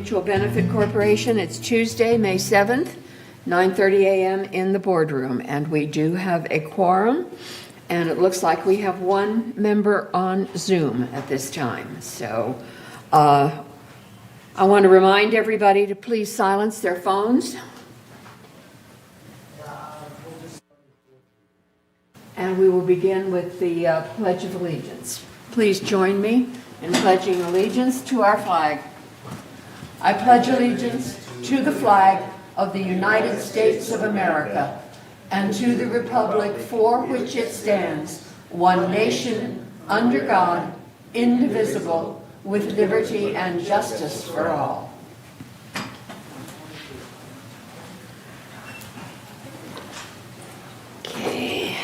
Mutual Benefit Corporation. It's Tuesday, May 7th, 9:30 a.m. in the boardroom, and we do have a quorum, and it looks like we have one member on Zoom at this time. So I want to remind everybody to please silence their phones. And we will begin with the Pledge of Allegiance. Please join me in pledging allegiance to our flag. I pledge allegiance to the flag of the United States of America and to the republic for which it stands, one nation, under God, indivisible, with liberty and justice for all. Okay.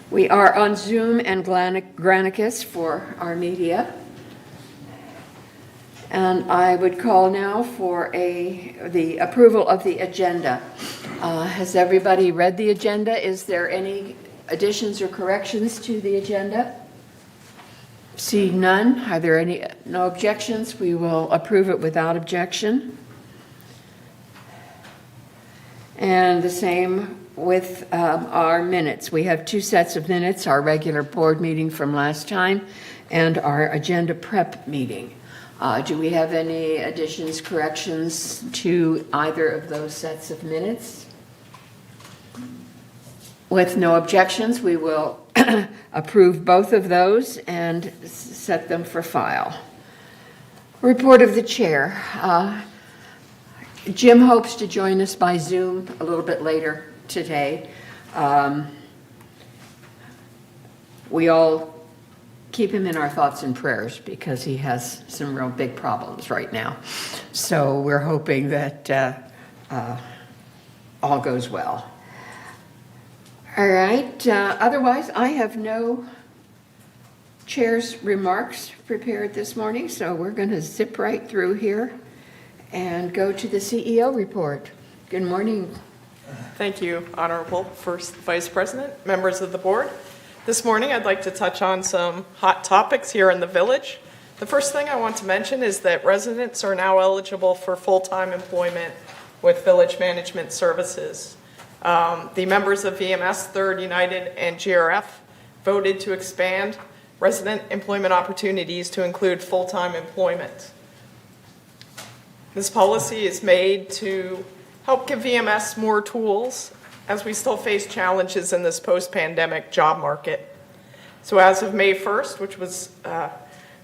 We are on Zoom and Granicus for our media. And I would call now for the approval of the agenda. Has everybody read the agenda? Is there any additions or corrections to the agenda? Seeing none, are there no objections? We will approve it without objection. And the same with our minutes. We have two sets of minutes, our regular board meeting from last time and our agenda prep meeting. Do we have any additions, corrections to either of those sets of minutes? With no objections, we will approve both of those and set them for file. Report of the chair. Jim hopes to join us by Zoom a little bit later today. We all keep him in our thoughts and prayers because he has some real big problems right now. So we're hoping that all goes well. All right. Otherwise, I have no chair's remarks prepared this morning, so we're going to zip right through here and go to the CEO report. Good morning. Thank you, Honorable First Vice President, members of the board. This morning, I'd like to touch on some hot topics here in the village. The first thing I want to mention is that residents are now eligible for full-time employment with Village Management Services. The members of VMS, Third United, and GRF voted to expand resident employment opportunities to include full-time employment. This policy is made to help give VMS more tools as we still face challenges in this post-pandemic job market. So as of May 1st, which was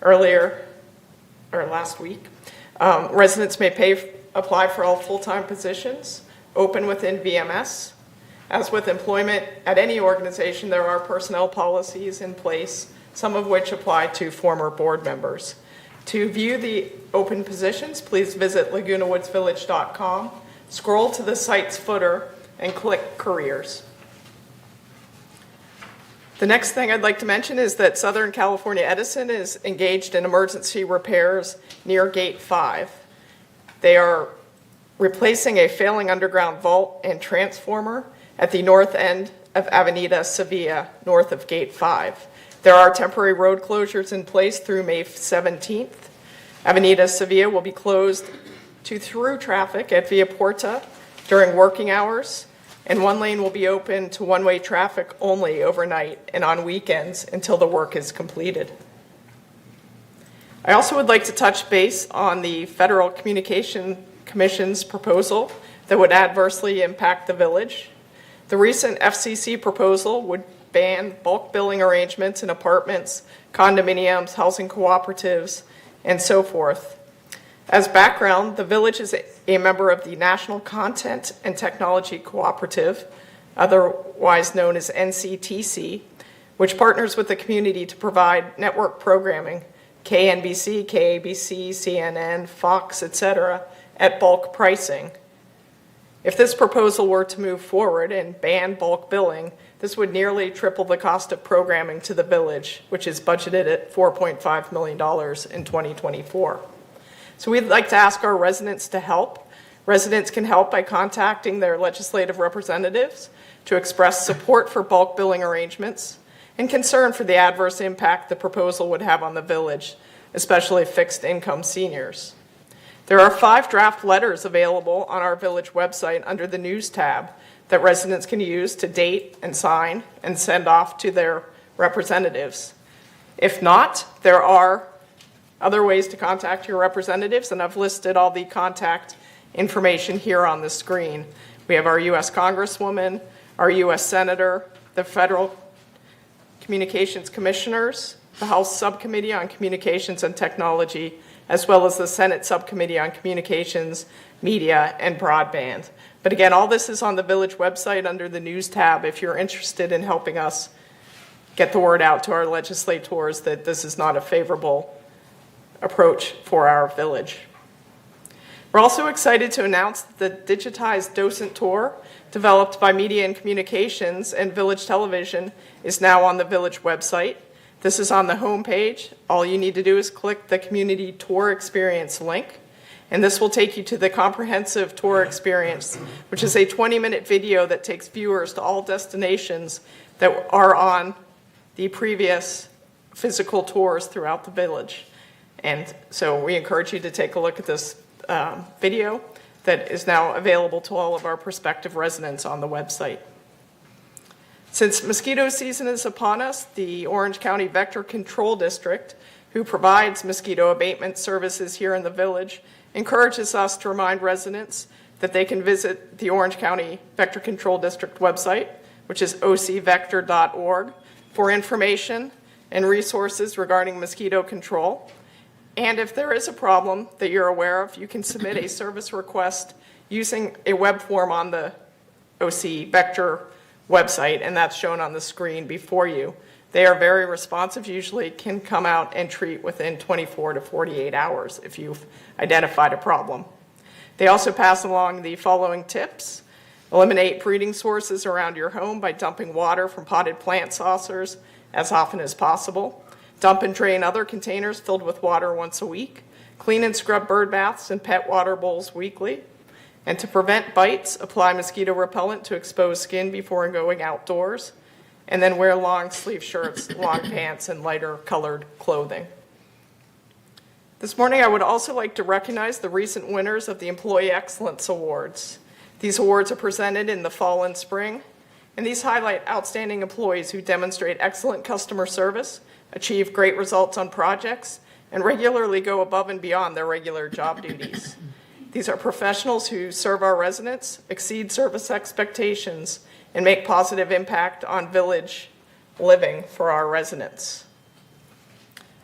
last week, residents may apply for all full-time positions open within VMS. As with employment at any organization, there are personnel policies in place, some of which apply to former board members. To view the open positions, please visit lagunawoodsvillage.com, scroll to the site's footer, and click Careers. The next thing I'd like to mention is that Southern California Edison is engaged in emergency repairs near Gate 5. They are replacing a failing underground vault and transformer at the north end of Avenida Sevilla, north of Gate 5. There are temporary road closures in place through May 17th. Avenida Sevilla will be closed to through traffic at Via Porta during working hours, and one lane will be open to one-way traffic only overnight and on weekends until the work is completed. I also would like to touch base on the Federal Communication Commission's proposal that would adversely impact the village. The recent FCC proposal would ban bulk billing arrangements in apartments, condominiums, housing cooperatives, and so forth. As background, the village is a member of the National Content and Technology Cooperative, otherwise known as NCTC, which partners with the community to provide network programming, KNBC, KABC, CNN, Fox, etc., at bulk pricing. If this proposal were to move forward and ban bulk billing, this would nearly triple the cost of programming to the village, which is budgeted at $4.5 million in 2024. So we'd like to ask our residents to help. Residents can help by contacting their legislative representatives to express support for bulk billing arrangements and concern for the adverse impact the proposal would have on the village. especially fixed income seniors. There are 5 draft letters available on our village website under the News tab that residents can use to date and sign and send off to their representatives. If not, there are other ways to contact your representatives, and I've listed all the contact information here on the screen. We have our U.S. Congresswoman, our U.S. Senator, the Federal Communications Commissioners, the House Subcommittee on Communications and Technology, as well as the Senate Subcommittee on Communications, Media, and Broadband. But again, all this is on the village website under the News tab if you're interested in helping us get the word out to our legislators that this is not a favorable approach for our village. We're also excited to announce that the digitized docent tour developed by Media and Communications and Village Television is now on the village website. This is on the home page. All you need to do is click the Community Tour Experience link, and this will take you to the comprehensive tour experience, which is a 20-minute video that takes viewers to all destinations that are on the previous physical tours throughout the village. And so we encourage you to take a look at this video that is now available to all of our prospective residents on the website. Since mosquito season is upon us, the Orange County Vector Control District, who provides mosquito abatement services here in the village, encourages us to remind residents that they can visit the Orange County Vector Control District website, which is ocvector.org, for information and resources regarding mosquito control. And if there is a problem that you're aware of, you can submit a service request using a web form on the OC Vector website, and that's shown on the screen before you. They are very responsive, usually can come out and treat within 24 to 48 hours if you've identified a problem. They also pass along the following tips. Eliminate breeding sources around your home by dumping water from potted plant saucers as often as possible. Dump and drain other containers filled with water once a week. Clean and scrub bird baths and pet water bowls weekly. And to prevent bites, apply mosquito repellent to exposed skin before going outdoors. And then wear long sleeve shirts, long pants, and lighter colored clothing. This morning, I would also like to recognize the recent winners of the Employee Excellence Awards. These awards are presented in the fall and spring, and these highlight outstanding employees who demonstrate excellent customer service, achieve great results on projects, and regularly go above and beyond their regular job duties. These are professionals who serve our residents, exceed service expectations, and make positive impact on village living for our residents.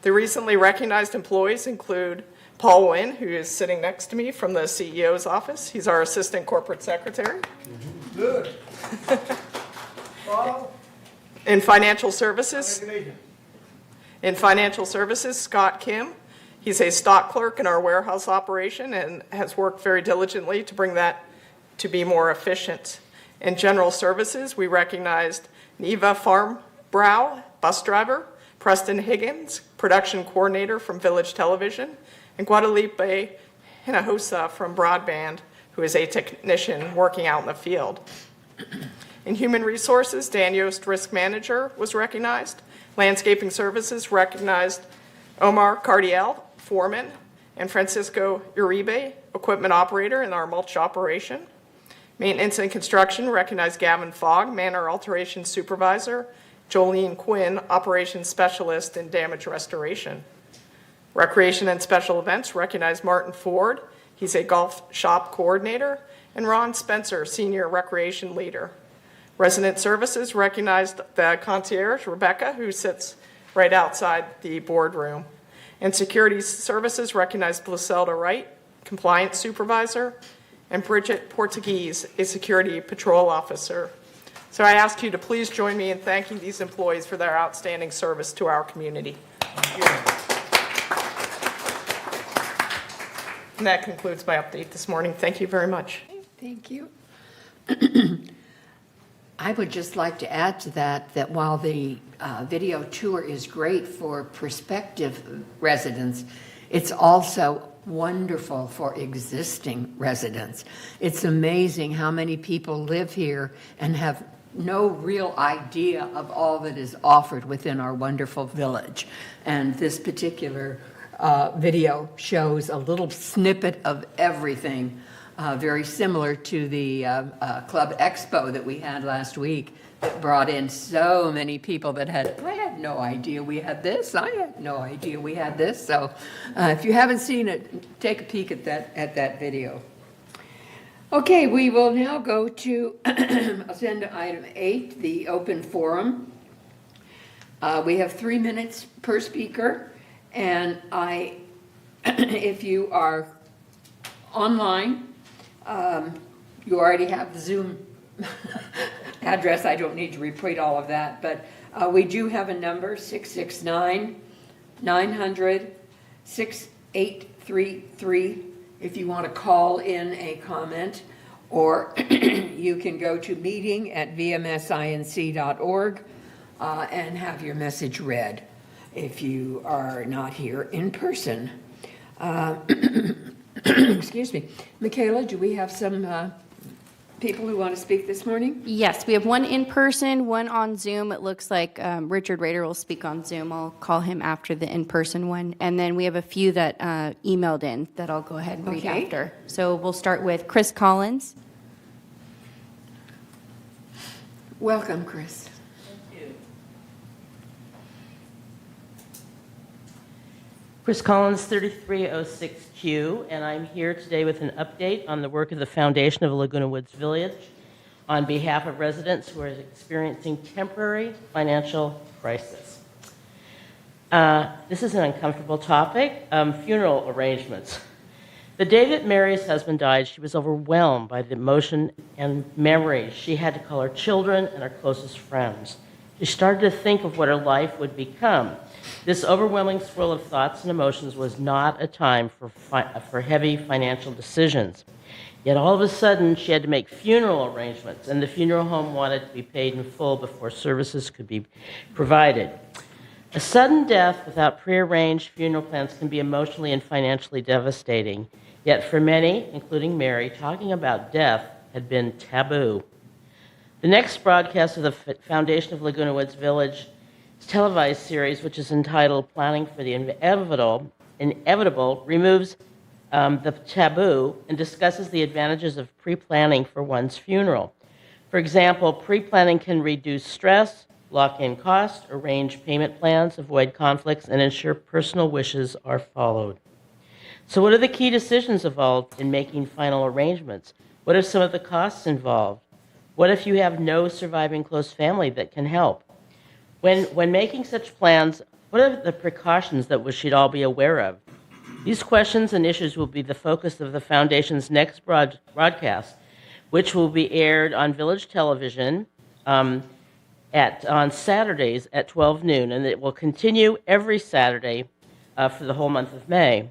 The recently recognized employees include Paul Wynn, who is sitting next to me from the CEO's office. He's our Assistant Corporate Secretary. Good. Paul? In Financial Services, Scott Kim. He's a stock clerk in our warehouse operation and has worked very diligently to bring that to be more efficient. In General Services, we recognized Neva Farmbrow, bus driver, Preston Higgins, production coordinator from Village Television, and Guadalupe Hinojosa from Broadband, who is a technician working out in the field. In Human Resources, Dan Yost, risk manager, was recognized. Landscaping Services recognized Omar Cardiel, foreman, and Francisco Uribe, equipment operator in our mulch operation. Maintenance and Construction recognized Gavin Fogg, manor alteration supervisor, Jolene Quinn, operations specialist in damage restoration. Recreation and Special Events recognized Martin Ford, he's a golf shop coordinator, and Ron Spencer, senior recreation leader. Resident Services recognized the concierge, Rebecca, who sits right outside the boardroom. And Security Services recognized Bliselda Wright, compliance supervisor, and Bridget Portuguese, a security patrol officer. So I ask you to please join me in thanking these employees for their outstanding service to our community. And that concludes my update this morning. Thank you very much. Thank you. I would just like to add to that while the video tour is great for prospective residents, it's also wonderful for existing residents. It's amazing how many people live here and have no real idea of all that is offered within our wonderful village. And this particular video shows a little snippet of everything, very similar to the Club Expo that we had last week that brought in so many people that I had no idea we had this. I had no idea we had this. So if you haven't seen it, take a peek at that video. Okay, we will now go to agenda item 8, the open forum. We have 3 minutes per speaker, and if you are online, you already have the Zoom address. I don't need to repeat all of that, but we do have a number, 669-900-6833, if you want to call in a comment, or you can go to meeting@vmsinc.org and have your message read if you are not here in person. Excuse me. Michaela, do we have some people who want to speak this morning? Yes, we have one in person, one on Zoom. It looks like Richard Rader will speak on Zoom. I'll call him after the in-person one. And then we have a few that emailed in that I'll go ahead and read Okay. after. So we'll start with Chris Collins. Welcome, Chris. Chris Collins, 3306Q, and I'm here today with an update on the work of the Foundation of Laguna Woods Village on behalf of residents who are experiencing temporary financial crisis. This is an uncomfortable topic, funeral arrangements. The day that Mary's husband died, she was overwhelmed by the emotion and memories she had to call her children and her closest friends. She started to think of what her life would become. This overwhelming swirl of thoughts and emotions was not a time for heavy financial decisions. Yet all of a sudden, she had to make funeral arrangements, and the funeral home wanted to be paid in full before services could be provided. A sudden death without prearranged funeral plans can be emotionally and financially devastating. Yet for many, including Mary, talking about death had been taboo. The next broadcast of the Foundation of Laguna Woods Village televised series, which is entitled Planning for the Inevitable, removes the taboo and discusses the advantages of pre-planning for one's funeral. For example, pre-planning can reduce stress, lock in costs, arrange payment plans, avoid conflicts, and ensure personal wishes are followed. So what are the key decisions involved in making final arrangements? What are some of the costs involved? What if you have no surviving close family that can help? When making such plans, what are the precautions that we should all be aware of? These questions and issues will be the focus of the Foundation's next broadcast, which will be aired on Village Television on Saturdays at 12 noon, and it will continue every Saturday for the whole month of May.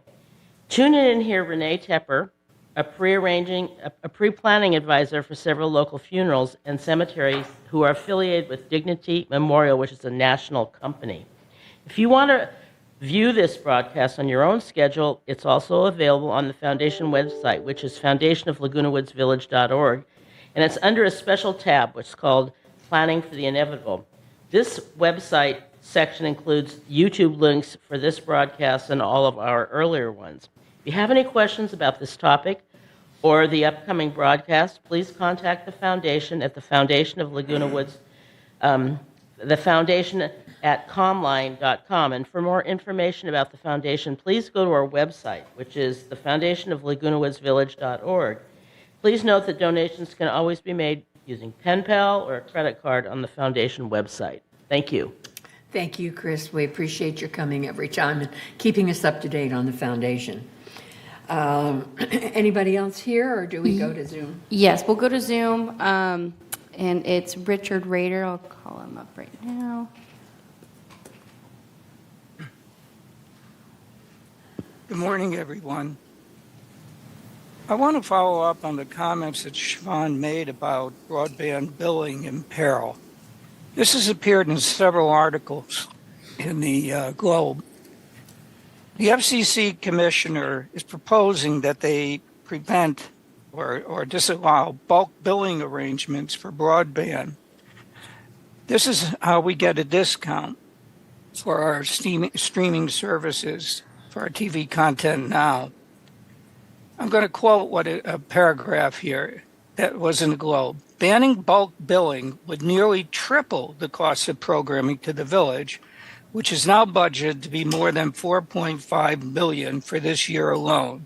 Tune in and hear Renee Tepper, a pre-planning advisor for several local funerals and cemeteries who are affiliated with Dignity Memorial, which is a national company. If you want to view this broadcast on your own schedule, it's also available on the Foundation website, which is foundationoflagunawoodsvillage.org, and it's under a special tab, which is called Planning for the Inevitable. This website section includes YouTube links for this broadcast and all of our earlier ones. If you have any questions about this topic or the upcoming broadcast, please contact the Foundation at the Foundation of Laguna Woods, the Foundation at comline.com. And for more information about the Foundation, please go to our website, which is thefoundationoflagunawoodsvillage.org. Please note that donations can always be made using PenPal or a credit card on the Foundation website. Thank you. Thank you, Chris. We appreciate your coming every time and keeping us up to date on the Foundation. Anybody else here, or do we go to Zoom? Yes, we'll go to Zoom, and it's Richard Rader. I'll call him up right now. Good morning, everyone. I want to follow up on the comments that Siobhan made about broadband billing in peril. This has appeared in several articles in the Globe. The FCC commissioner is proposing that they prevent or disallow bulk billing arrangements for broadband. This is how we get a discount for our streaming services for our TV content now. I'm going to quote a paragraph here that was in the Globe. Banning bulk billing would nearly triple the cost of programming to the village, which is now budgeted to be more than $4.5 billion for this year alone.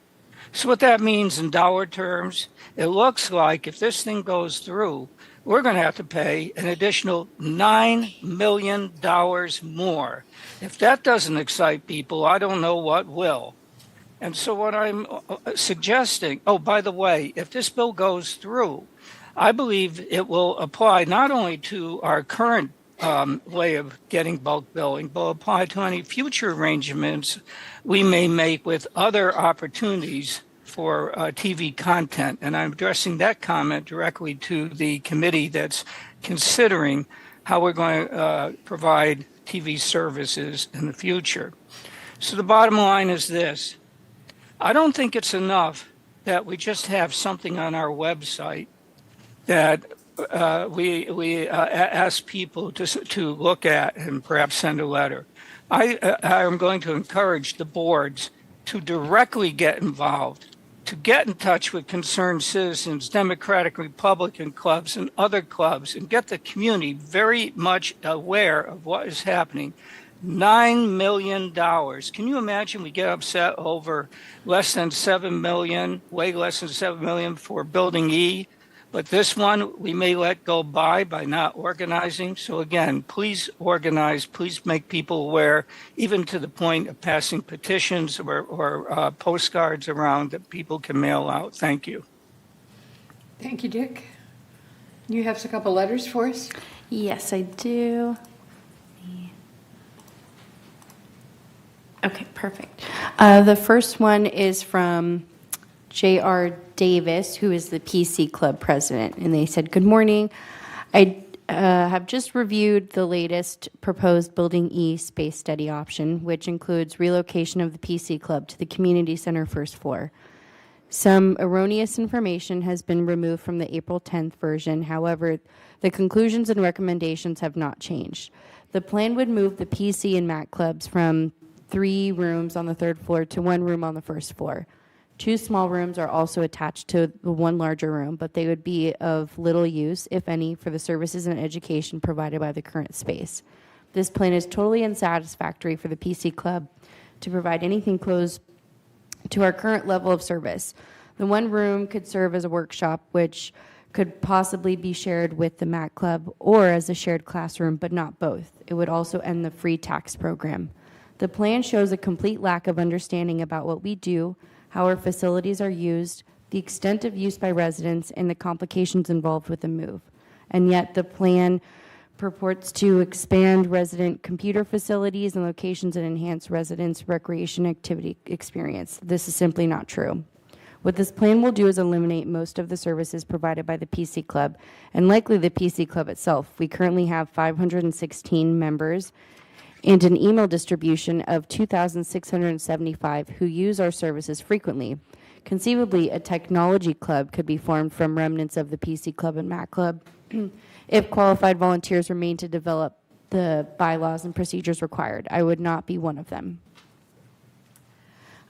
So what that means in dollar terms, it looks like if this thing goes through, we're going to have to pay an additional $9 million more. If that doesn't excite people, I don't know what will. And so what I'm suggesting, oh, by the way, if this bill goes through, I believe it will apply not only to our current way of getting bulk billing, but apply to any future arrangements we may make with other opportunities for TV content. And I'm addressing that comment directly to the committee that's considering how we're going to provide TV services in the future. So the bottom line is this. I don't think it's enough that we just have something on our website that we ask people to look at and perhaps send a letter. I am going to encourage the boards to directly get involved, to get in touch with concerned citizens, Democratic, Republican clubs, and other clubs, and get the community very much aware of what is happening. $9 million. Can you imagine we get upset over less than $7 million, way less than $7 million for Building E? But this one we may let go by not organizing. So again, please organize, please make people aware, even to the point of passing petitions or postcards around that people can mail out. Thank you. Thank you, Dick. You have a couple letters for us? Yes, I do. Okay, perfect. The first one is from J.R. Davis, who is the PC Club president, and they said, "Good morning. I have just reviewed the latest proposed Building E space study option, which includes relocation of the PC Club to the community center first floor. Some erroneous information has been removed from the April 10th version. However, the conclusions and recommendations have not changed. The plan would move the PC and Mac clubs from 3 rooms on the 3rd floor to 1 room on the 1st floor. 2 small rooms are also attached to the 1 larger room, but they would be of little use, if any, for the services and education provided by the current space. This plan is totally unsatisfactory for the PC Club to provide anything close to our current level of service. The 1 room could serve as a workshop, which could possibly be shared with the Mac Club or as a shared classroom, but not both. It would also end the free tax program. The plan shows a complete lack of understanding about what we do, how our facilities are used, the extent of use by residents, and the complications involved with the move. And yet the plan purports to expand resident computer facilities and locations and enhance residents' recreation activity experience. This is simply not true. What this plan will do is eliminate most of the services provided by the PC Club, and likely the PC Club itself. We currently have 516 members and an email distribution of 2,675 who use our services frequently. Conceivably, a technology club could be formed from remnants of the PC Club and Mac Club if qualified volunteers remain to develop the bylaws and procedures required. I would not be one of them."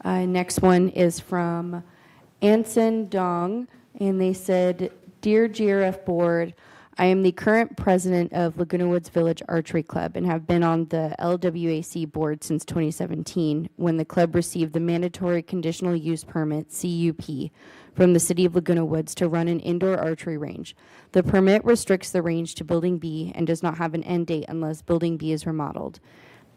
Next one is from Anson Dong, and they said, "Dear GRF Board, I am the current president of Laguna Woods Village Archery Club and have been on the LWAC board since 2017 when the club received the mandatory conditional use permit, CUP, from the city of Laguna Woods to run an indoor archery range. The permit restricts the range to Building B and does not have an end date unless Building B is remodeled.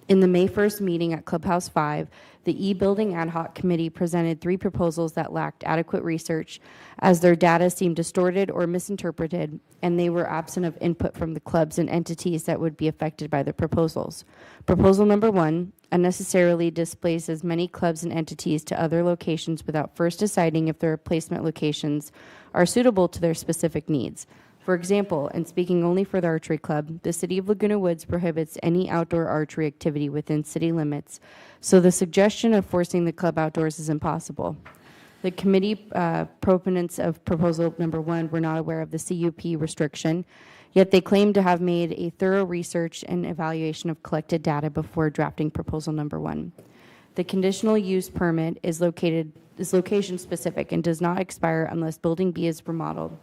In the May 1st meeting at Clubhouse 5, the E-Building Ad Hoc Committee presented 3 proposals that lacked adequate research as their data seemed distorted or misinterpreted, and they were absent of input from the clubs and entities that would be affected by the proposals. Proposal number 1 unnecessarily displaces many clubs and entities to other locations without first deciding if their replacement locations are suitable to their specific needs. For example, and speaking only for the archery club, the city of Laguna Woods prohibits any outdoor archery activity within city limits, so the suggestion of forcing the club outdoors is impossible. The committee proponents of proposal number 1 were not aware of the CUP restriction, yet they claim to have made a thorough research and evaluation of collected data before drafting proposal number 1. The conditional use permit is location specific and does not expire unless Building B is remodeled.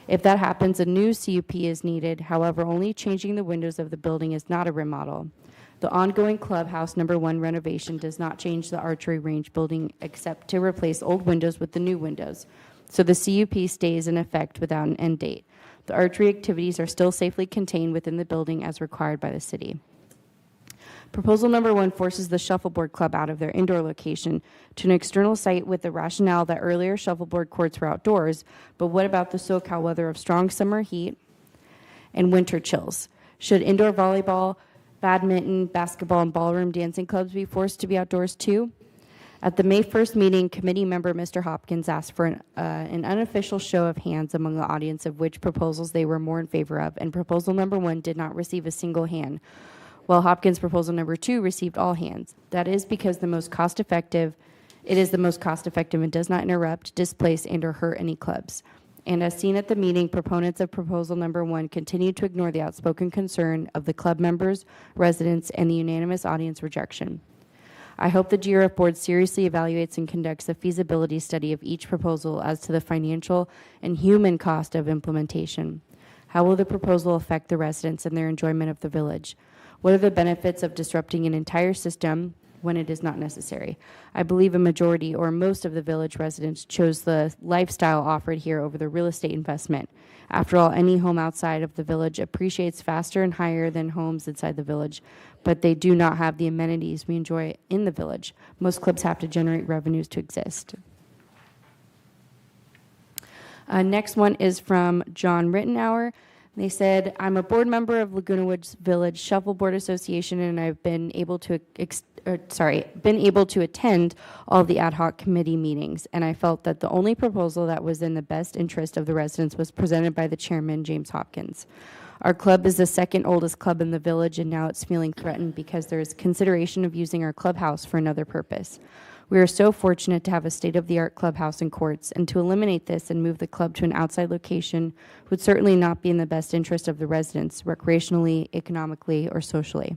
If that happens, a new CUP is needed. However, only changing the windows of the building is not a remodel. The ongoing clubhouse number 1 renovation does not change the archery range building except to replace old windows with the new windows. So the CUP stays in effect without an end date. The archery activities are still safely contained within the building as required by the city. Proposal number 1 forces the shuffleboard club out of their indoor location to an external site with the rationale that earlier shuffleboard courts were outdoors, but what about the SoCal weather of strong summer heat and winter chills? Should indoor volleyball, badminton, basketball, and ballroom dancing clubs be forced to be outdoors too? At the May 1st meeting, committee member Mr. Hopkins asked for an unofficial show of hands among the audience of which proposals they were more in favor of, and proposal number 1 did not receive a single hand, while Hopkins' proposal number 2 received all hands. That is because it is the most cost-effective and does not interrupt, displace, and/or hurt any clubs. And as seen at the meeting, proponents of proposal number 1 continue to ignore the outspoken concern of the club members, residents, and the unanimous audience rejection. I hope the GRF board seriously evaluates and conducts a feasibility study of each proposal as to the financial and human cost of implementation. How will the proposal affect the residents and their enjoyment of the village? What are the benefits of disrupting an entire system when it is not necessary? I believe a majority or most of the village residents chose the lifestyle offered here over the real estate investment. After all, any home outside of the village appreciates faster and higher than homes inside the village, but they do not have the amenities we enjoy in the village. Most clubs have to generate revenues to exist. Next one is from John Rittenauer. They said, I'm a board member of Laguna Woods Village Shuffleboard Association, and I've been able to attend all the ad hoc committee meetings, and I felt that the only proposal that was in the best interest of the residents was presented by the chairman, James Hopkins. Our club is the second oldest club in the village, and now it's feeling threatened because there is consideration of using our clubhouse for another purpose. We are so fortunate to have a state-of-the-art clubhouse and courts, and to eliminate this and move the club to an outside location would certainly not be in the best interest of the residents, recreationally, economically, or socially.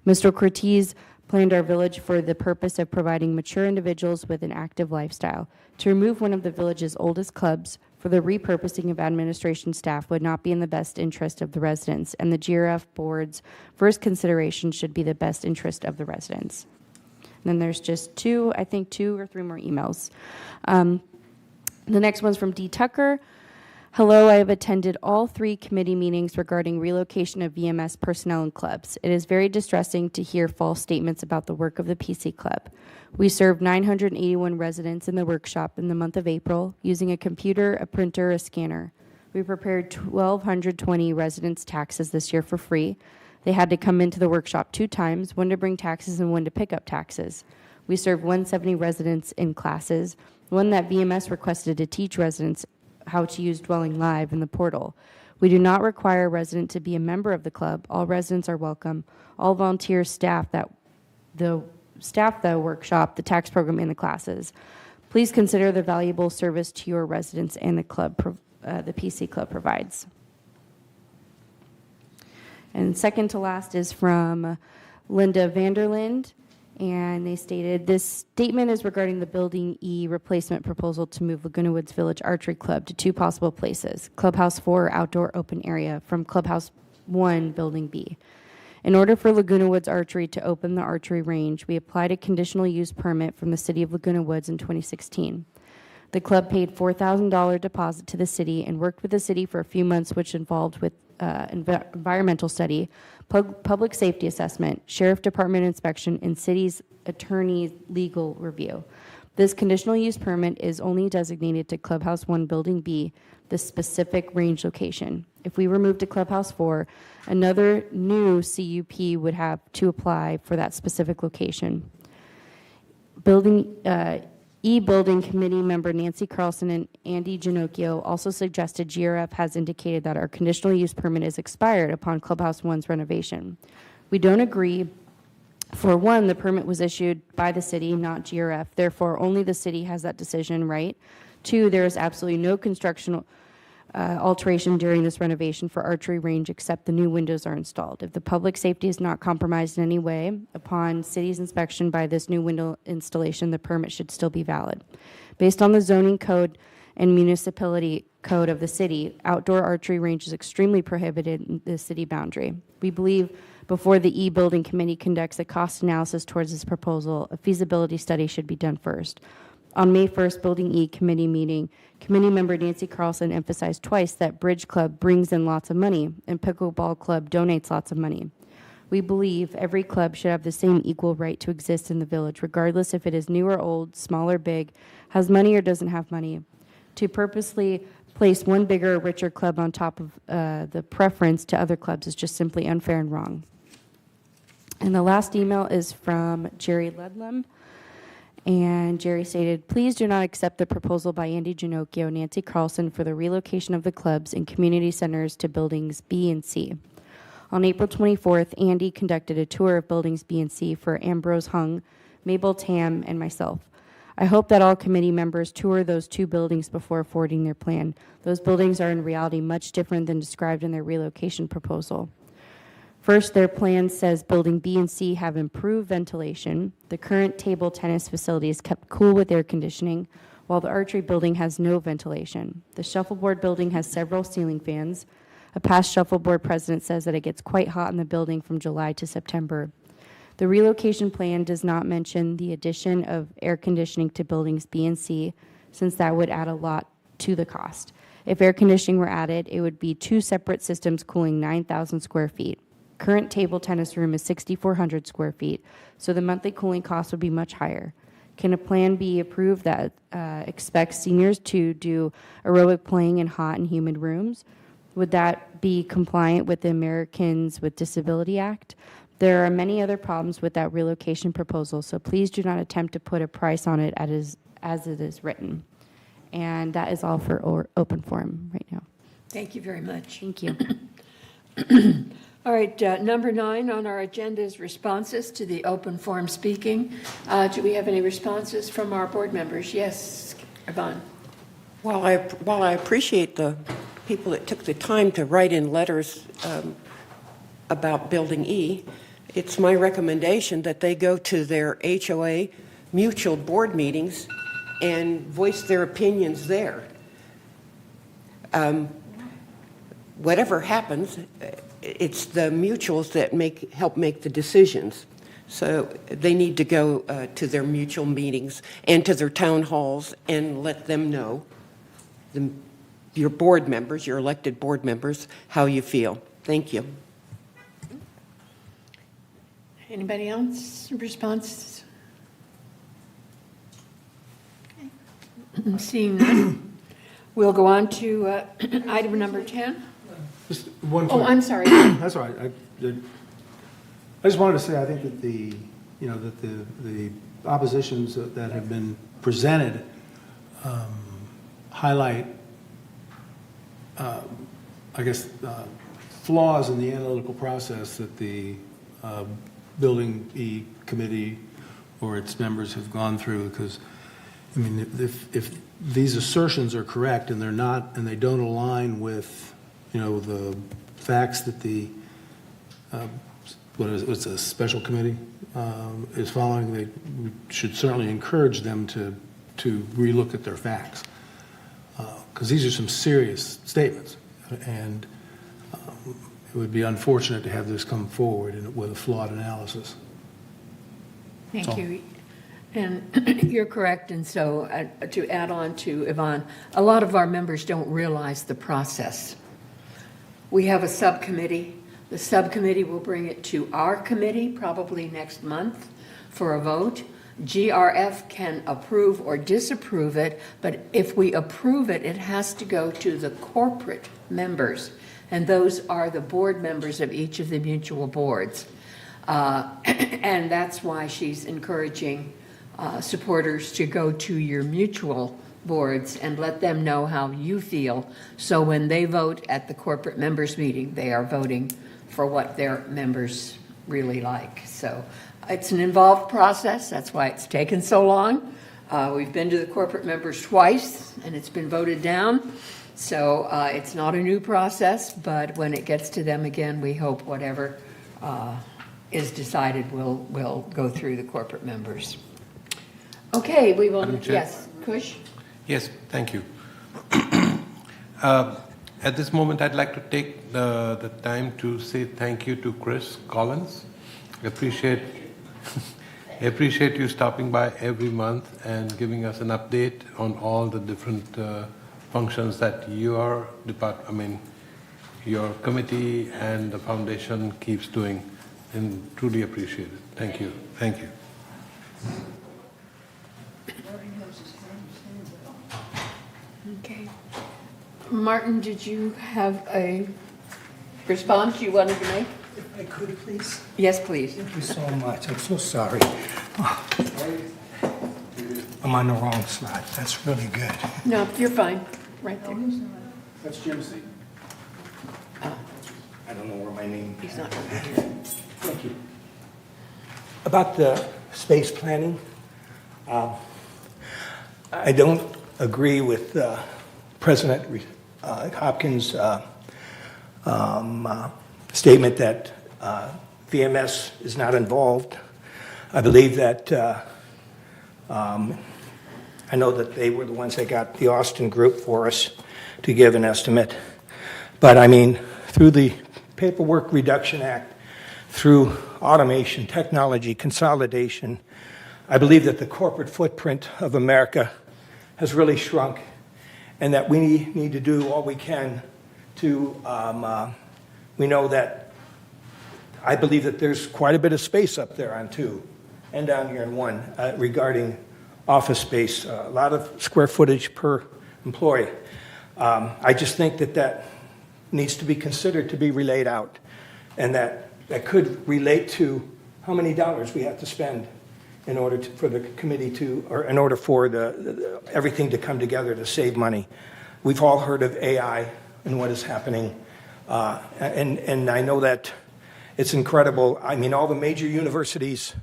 Mr. Cortez planned our village for the purpose of providing mature individuals with an active lifestyle. To remove one of the village's oldest clubs for the repurposing of administration staff would not be in the best interest of the residents, and the GRF board's first consideration should be the best interest of the residents. And then there's just two or three more emails. The next one's from D. Tucker. Hello, I have attended all 3 committee meetings regarding relocation of VMS personnel and clubs. It is very distressing to hear false statements about the work of the PC Club. We served 981 residents in the workshop in the month of April using a computer, a printer, a scanner. We prepared 1,220 residents' taxes this year for free. They had to come into the workshop 2 times, one to bring taxes and one to pick up taxes. We served 170 residents in classes, one that VMS requested to teach residents how to use Dwelling Live in the portal. We do not require a resident to be a member of the club. All residents are welcome. All volunteers staff the workshop, the tax program, and the classes. Please consider the valuable service to your residents and the club, the PC Club provides. And second to last is from Linda Vanderlind, and they stated, this statement is regarding the Building E replacement proposal to move Laguna Woods Village Archery Club to 2 possible places, Clubhouse 4 outdoor open area from Clubhouse 1 Building B. In order for Laguna Woods Archery to open the archery range, we applied a conditional use permit from the City of Laguna Woods in 2016. The club paid $4,000 deposit to the city and worked with the city for a few months, which involved with environmental study, public safety assessment, sheriff department inspection, and city's attorney's legal review. This conditional use permit is only designated to Clubhouse 1 Building B, the specific range location. If we were moved to Clubhouse 4, another new CUP would have to apply for that specific location. Building Committee member Nancy Carlson and Andy Ginocchio also suggested GRF has indicated that our conditional use permit is expired upon Clubhouse 1's renovation. We don't agree. For one, the permit was issued by the city, not GRF. Therefore, only the city has that decision right. 2, there is absolutely no construction alteration during this renovation for archery range except the new windows are installed. If the public safety is not compromised in any way, upon city's inspection by this new window installation, the permit should still be valid. Based on the zoning code and municipality code of the city, outdoor archery range is extremely prohibited in the city boundary. We believe before the E-Building Committee conducts a cost analysis towards this proposal, a feasibility study should be done first. On May 1st, Building E Committee meeting, committee member Nancy Carlson emphasized twice that Bridge Club brings in lots of money and Pickleball Club donates lots of money. We believe every club should have the same equal right to exist in the village, regardless if it is new or old, small or big, has money or doesn't have money. To purposely place one bigger or richer club on top of the preference to other clubs is just simply unfair and wrong. And the last email is from Jerry Ludlam. And Jerry stated, please do not accept the proposal by Andy Ginocchio, Nancy Carlson for the relocation of the clubs and community centers to buildings B and C. On April 24th, Andy conducted a tour of buildings B and C for Ambrose Hung, Mabel Tam, and myself. I hope that all committee members tour those two buildings before forwarding their plan. Those buildings are in reality much different than described in their relocation proposal. First, their plan says building B and C have improved ventilation. The current table tennis facility is kept cool with air conditioning, while the archery building has no ventilation. The shuffleboard building has several ceiling fans. A past shuffleboard president says that it gets quite hot in the building from July to September. The relocation plan does not mention the addition of air conditioning to buildings B and C, since that would add a lot to the cost. If air conditioning were added, it would be two separate systems cooling 9,000 square feet. Current table tennis room is 6,400 square feet, so the monthly cooling cost would be much higher. Can a plan be approved that expects seniors to do aerobic playing in hot and humid rooms? Would that be compliant with the Americans with Disability Act? There are many other problems with that relocation proposal, so please do not attempt to put a price on it as it is written. And that is all for open forum right now. Thank you very much. Thank you. All right, number 9 on our agenda is responses to the open forum speaking. Do we have any responses from our board members? Yes, Yvonne. While I appreciate the people that took the time to write in letters about Building E, it's my recommendation that they go to their HOA mutual board meetings and voice their opinions there. Whatever happens, it's the mutuals that help make the decisions. So they need to go to their mutual meetings and to their town halls and let them know, your board members, your elected board members, how you feel. Thank you. Anybody else? Response? Okay. Seeing none, we'll go on to item number 10. Just one. Oh, I'm sorry. That's all right. I just wanted to say I think that the oppositions that have been presented highlight, flaws in the analytical process that the Building E committee or its members have gone through. Because I mean, if these assertions are correct and they're not, and they don't align with the facts that the what's a special committee is following, we should certainly encourage them to relook at their facts, because these are some serious statements, and it would be unfortunate to have this come forward with a flawed analysis. Thank you. And you're correct, and so to add on to Yvonne, a lot of our members don't realize the process. We have a subcommittee. The subcommittee will bring it to our committee probably next month for a vote. GRF can approve or disapprove it, but if we approve it, it has to go to the corporate members, and those are the board members of each of the mutual boards. And that's why she's encouraging supporters to go to your mutual boards and let them know how you feel. So when they vote at the corporate members meeting, they are voting for what their members really like. So it's an involved process. That's why it's taken so long. We've been to the corporate members twice and it's been voted down. So it's not a new process, but when it gets to them again, we hope whatever is decided will go through the corporate members. Okay, we will, Madam Chair? yes, Kush? Yes, thank you. At this moment, I'd like to take the time to say thank you to Chris Collins. I appreciate you stopping by every month and giving us an update on all the different functions that your your committee and the foundation keeps doing, and truly appreciate it. Thank you. Thank you. Okay. Martin, did you have a response you wanted to make? If I could, please. Yes, please. Thank you so much. I'm so sorry. I'm on the wrong slide. That's really good. No, you're fine, right there. That's Jim's seat. I don't know where my name is. He's not over here. Thank you. About the space planning, I don't agree with President Hopkins' statement that VMS is not involved. I believe that I know that they were the ones that got the Austin group for us to give an estimate. But I mean, through the Paperwork Reduction Act, through automation, technology, consolidation, I believe that the corporate footprint of America has really shrunk, and that we need to do all we can to, we know that, I believe that there's quite a bit of space up there on 2 and down here in 1 regarding office space, a lot of square footage per employee. I just think that needs to be considered to be relayed out, and that could relate to how many dollars we have to spend in order for the committee to, or in order for everything to come together to save money. We've all heard of AI and what is happening, and I know that it's incredible. I mean, all the major universities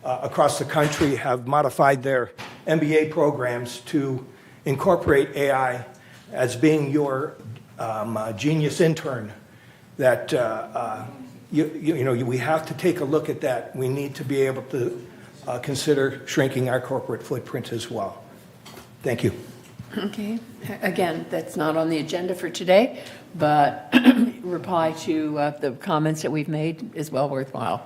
across the country have modified their MBA programs to incorporate AI as being your genius intern. That we have to take a look at that. We need to be able to consider shrinking our corporate footprint as well. Thank you. Okay, again, that's not on the agenda for today, but reply to the comments that we've made is well worthwhile.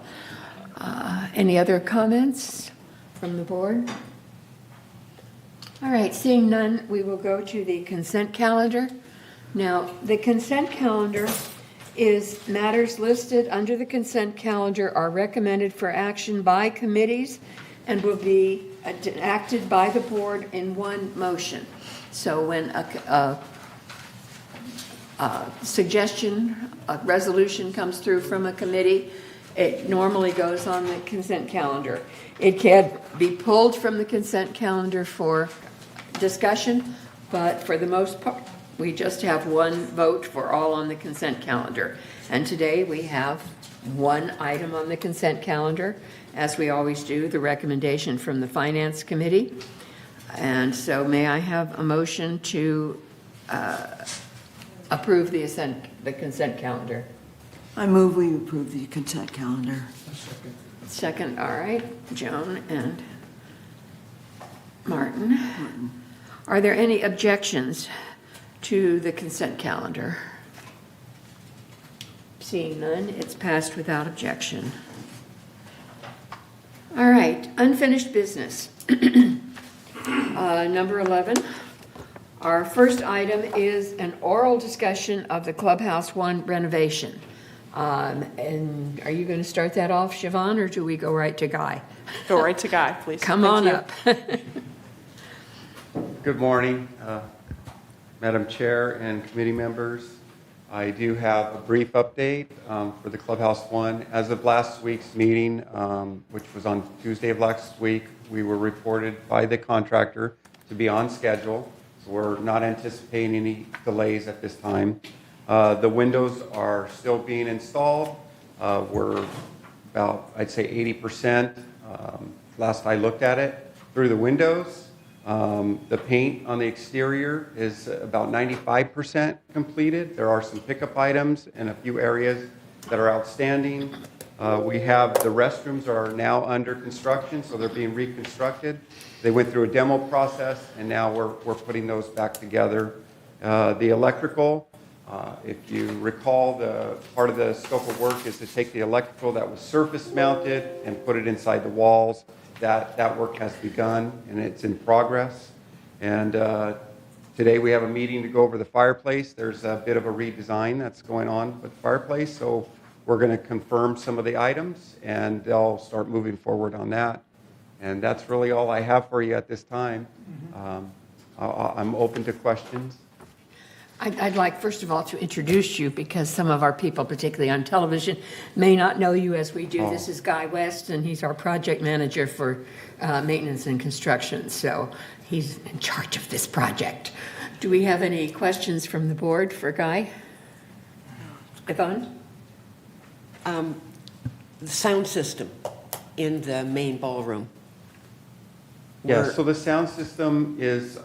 Any other comments from the board? All right, seeing none, we will go to the consent calendar. Now, the consent calendar is matters listed under the consent calendar are recommended for action by committees and will be acted by the board in one motion. So when a suggestion, a resolution comes through from a committee, it normally goes on the consent calendar. It can be pulled from the consent calendar for discussion, but for the most part, we just have one vote for all on the consent calendar. And today we have one item on the consent calendar, as we always do, the recommendation from the Finance Committee. And so may I have a motion to approve the consent calendar? I move we approve the consent calendar. Second, all right, Joan and Martin. Are there any objections to the consent calendar? Seeing none, it's passed without objection. All right, unfinished business. Number 11. Our first item is an oral discussion of the Clubhouse 1 renovation. And are you going to start that off, Siobhan, or do we go right to Guy? Go right to Guy, please. Come Thank on you. up. Good morning, Madam Chair and committee members. I do have a brief update for the Clubhouse 1. As of last week's meeting, which was on Tuesday of last week, we were reported by the contractor to be on schedule. So we're not anticipating any delays at this time. The windows are still being installed. We're about, I'd say 80%, last I looked at it, through the windows. The paint on the exterior is about 95% completed. There are some pickup items in a few areas that are outstanding. We have the restrooms are now under construction, so they're being reconstructed. They went through a demo process, and now we're putting those back together. The electrical, if you recall, the part of the scope of work is to take the electrical that was surface mounted and put it inside the walls. That work has begun, and it's in progress. And today we have a meeting to go over the fireplace. There's a bit of a redesign that's going on with the fireplace, so we're going to confirm some of the items, and they'll start moving forward on that. And that's really all I have for you at this time. I'm open to questions. I'd like, first of all, to introduce you because some of our people, particularly on television, may not know you as we do. Oh. This is Guy West, and he's our project manager for maintenance and construction. So he's in charge of this project. Do we have any questions from the board for Guy? Yvonne? The sound system in the main ballroom. Yeah, so the sound system is,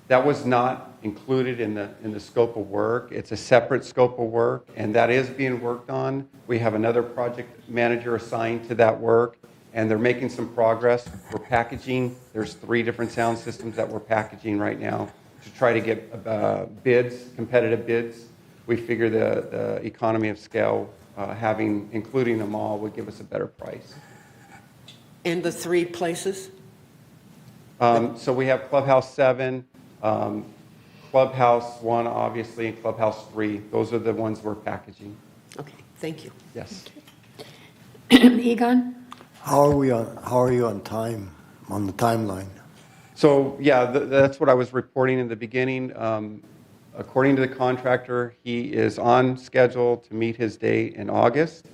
that was not included in the scope of work. It's a separate scope of work, and that is being worked on. We have another project manager assigned to that work, and they're making some progress. We're packaging. There's 3 different sound systems that we're packaging right now to try to get bids, competitive bids. We figure the economy of scale, including them all, would give us a better price. And the 3 places? So we have Clubhouse 7, Clubhouse 1, obviously, and Clubhouse 3. Those are the ones we're packaging. Okay, thank you. Yes. Egon? How are you on time, on the timeline? So, yeah, that's what I was reporting in the beginning. According to the contractor, he is on schedule to meet his date in August.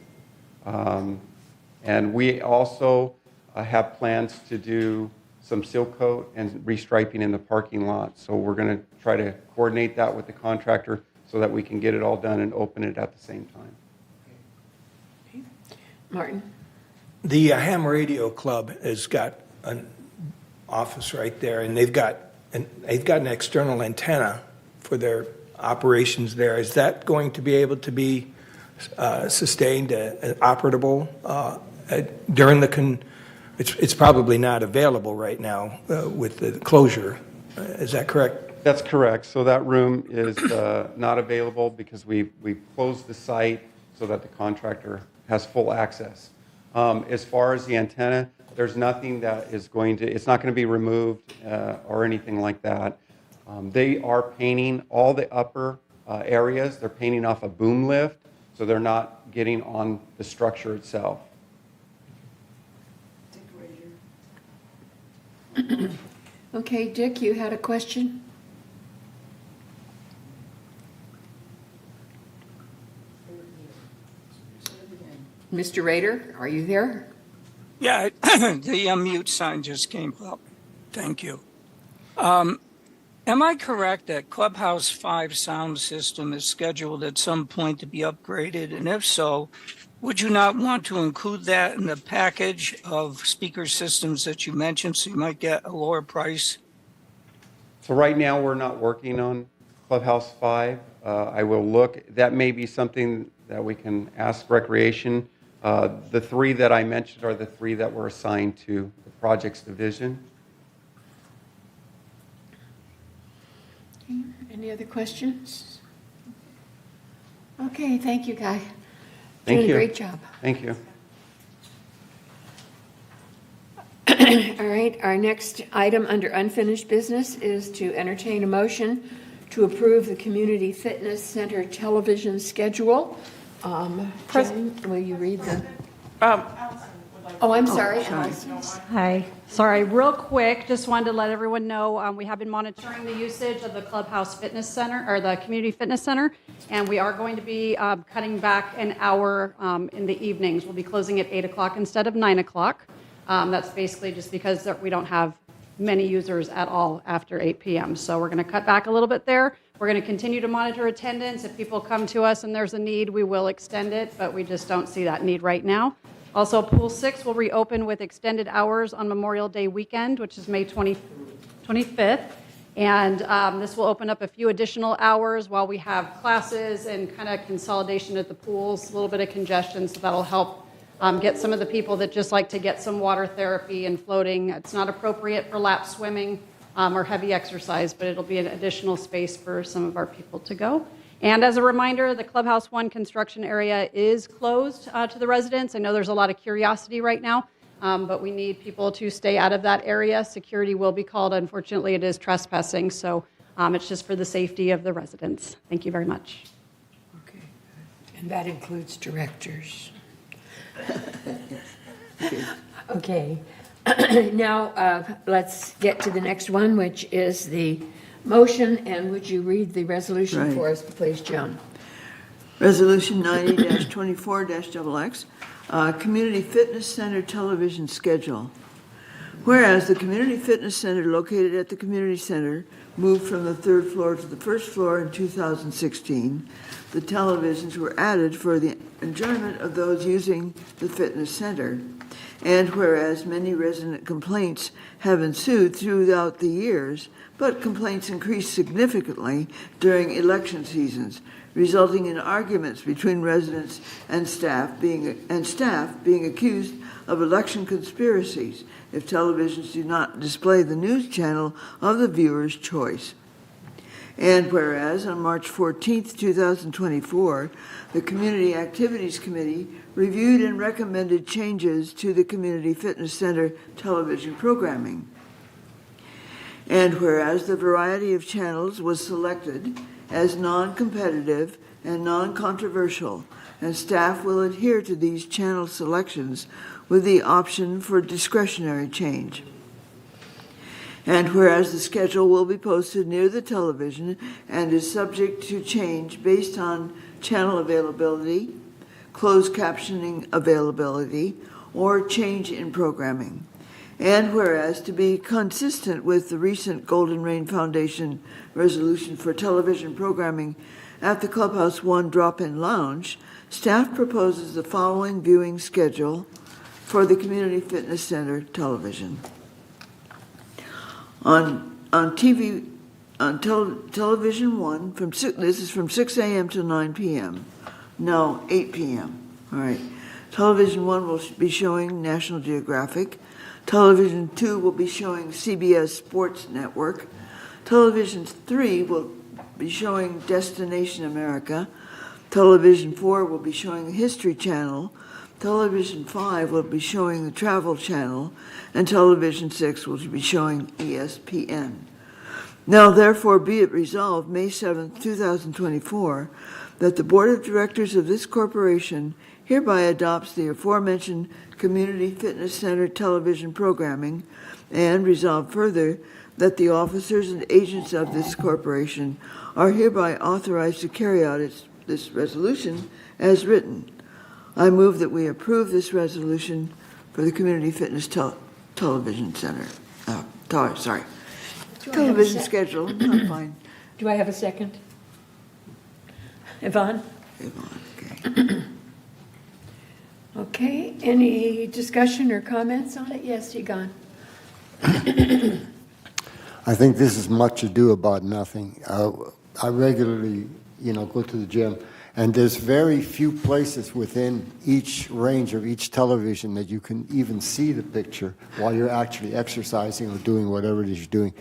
And we also have plans to do some seal coat and restriping in the parking lot. So we're going to try to coordinate that with the contractor so that we can get it all done and open it at the same time. Martin? The Ham Radio Club has got an office right there, and they've got an external antenna for their operations there. Is that going to be able to be sustained and operable during the It's probably not available right now with the closure. Is that correct? That's correct. So that room is not available because we've closed the site so that the contractor has full access. As far as the antenna, there's nothing that is it's not going to be removed or anything like that. They are painting all the upper areas. They're painting off a boom lift, so they're not getting on the structure itself. Okay, Dick, you had a question? Mr. Rader, are you there? Yeah, the unmute sign just came up. Thank you. Am I correct that Clubhouse 5 sound system is scheduled at some point to be upgraded? And if so, would you not want to include that in the package of speaker systems that you mentioned so you might get a lower price? So right now we're not working on Clubhouse 5. I will look. That may be something that we can ask Recreation. The 3 that I mentioned are the 3 that were assigned to the projects division. Any other questions? Okay, thank you, Guy. Thank Doing you. a great job. Thank you. All right, our next item under unfinished business is to entertain a motion to approve the Community Fitness Center television schedule. Jen, will you read the? Oh, I'm sorry. Hi. Sorry, real quick, just wanted to let everyone know we have been monitoring the usage of the Clubhouse Fitness Center, or the Community Fitness Center, and we are going to be cutting back an hour in the evenings. We'll be closing at 8 o'clock instead of 9 o'clock. That's basically just because we don't have many users at all after 8 p.m. So we're going to cut back a little bit there. We're going to continue to monitor attendance. If people come to us and there's a need, we will extend it, but we just don't see that need right now. Also, Pool 6 will reopen with extended hours on Memorial Day weekend, which is May 24th 25th. And this will open up a few additional hours while we have classes and kind of consolidation at the pools, a little bit of congestion, so that'll help get some of the people that just like to get some water therapy and floating. It's not appropriate for lap swimming or heavy exercise, but it'll be an additional space for some of our people to go. And as a reminder, the Clubhouse 1 construction area is closed to the residents. I know there's a lot of curiosity right now, but we need people to stay out of that area. Security will be called. Unfortunately, it is trespassing, so it's just for the safety of the residents. Thank you very much. Okay. And that includes directors. Okay. Now, let's get to the next one, which is the motion, and would you read the resolution Right. for us, please, Joan? Resolution 90-24-XX, Community Fitness Center television schedule. Whereas the Community Fitness Center located at the Community Center moved from the third floor to the first floor in 2016, the televisions were added for the enjoyment of those using the fitness center. And whereas many resident complaints have ensued throughout the years, but complaints increased significantly during election seasons, resulting in arguments between residents and staff being accused of election conspiracies if televisions do not display the news channel of the viewer's choice. And whereas on March 14th, 2024, the Community Activities Committee reviewed and recommended changes to the Community Fitness Center television programming. And whereas the variety of channels was selected as non-competitive and non-controversial, and staff will adhere to these channel selections with the option for discretionary change. And whereas the schedule will be posted near the television and is subject to change based on channel availability, closed captioning availability, or change in programming. And whereas to be consistent with the recent Golden Rain Foundation resolution for television programming at the Clubhouse 1 Drop-In Lounge, staff proposes the following viewing schedule for the Community Fitness Center television. Television 1, this is from 6 a.m. to 9 p.m. No, 8 p.m. All right. Television 1 will be showing National Geographic. Television 2 will be showing CBS Sports Network. Television 3 will be showing Destination America. Television 4 will be showing the History Channel. Television 5 will be showing the Travel Channel. And Television 6 will be showing ESPN. Now, therefore, be it resolved, May 7th, 2024, that the Board of Directors of this corporation hereby adopts the aforementioned Community Fitness Center television programming, and resolve further that the officers and agents of this corporation are hereby authorized to carry out this resolution as written. I move that we approve this resolution for the Community Fitness Television Center. Television schedule. I'm fine. Do I have a second? Yvonne? Okay. Okay, any discussion or comments on it? Yes, Egon. I think this is much ado about nothing. I regularly, go to the gym, and there's very few places within each range of each television that you can even see the picture while you're actually exercising or doing whatever it is you're doing.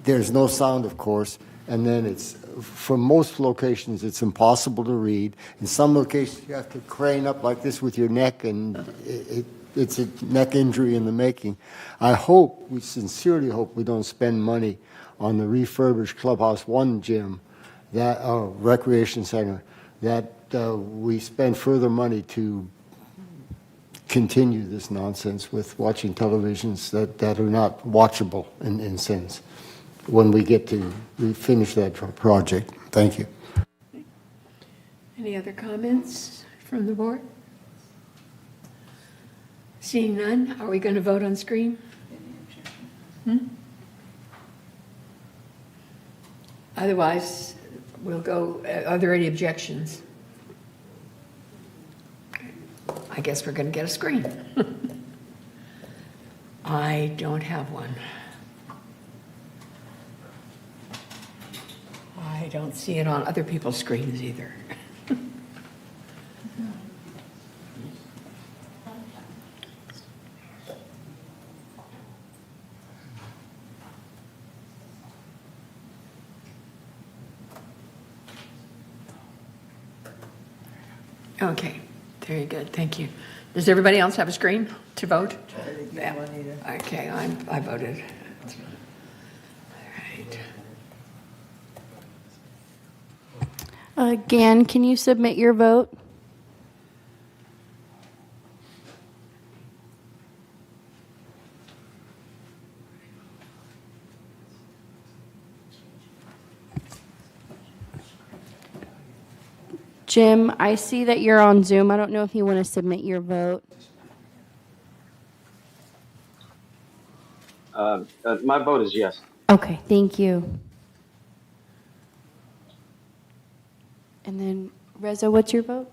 There's no sound, of course, and then for most locations, it's impossible to read. In some locations, you have to crane up like this with your neck, and it's a neck injury in the making. We sincerely hope we don't spend money on the refurbished Clubhouse 1 gym, that recreation center, that we spend further money to continue this nonsense with watching televisions that are not watchable in a sense when we get to finish that project. Thank you. Any other comments from the board? Seeing none, are we going to vote on screen? Otherwise, we'll go, are there any objections? I guess we're going to get a screen. I don't have one. I don't see it on other people's screens either. Okay, very good, thank you. Does everybody else have a screen to vote? Yeah. Okay, I voted. All right. Gan, can you submit your vote? Jim, I see that you're on Zoom. I don't know if you want to submit your vote. My vote is yes. Okay, thank you. And then, Reza, what's your vote?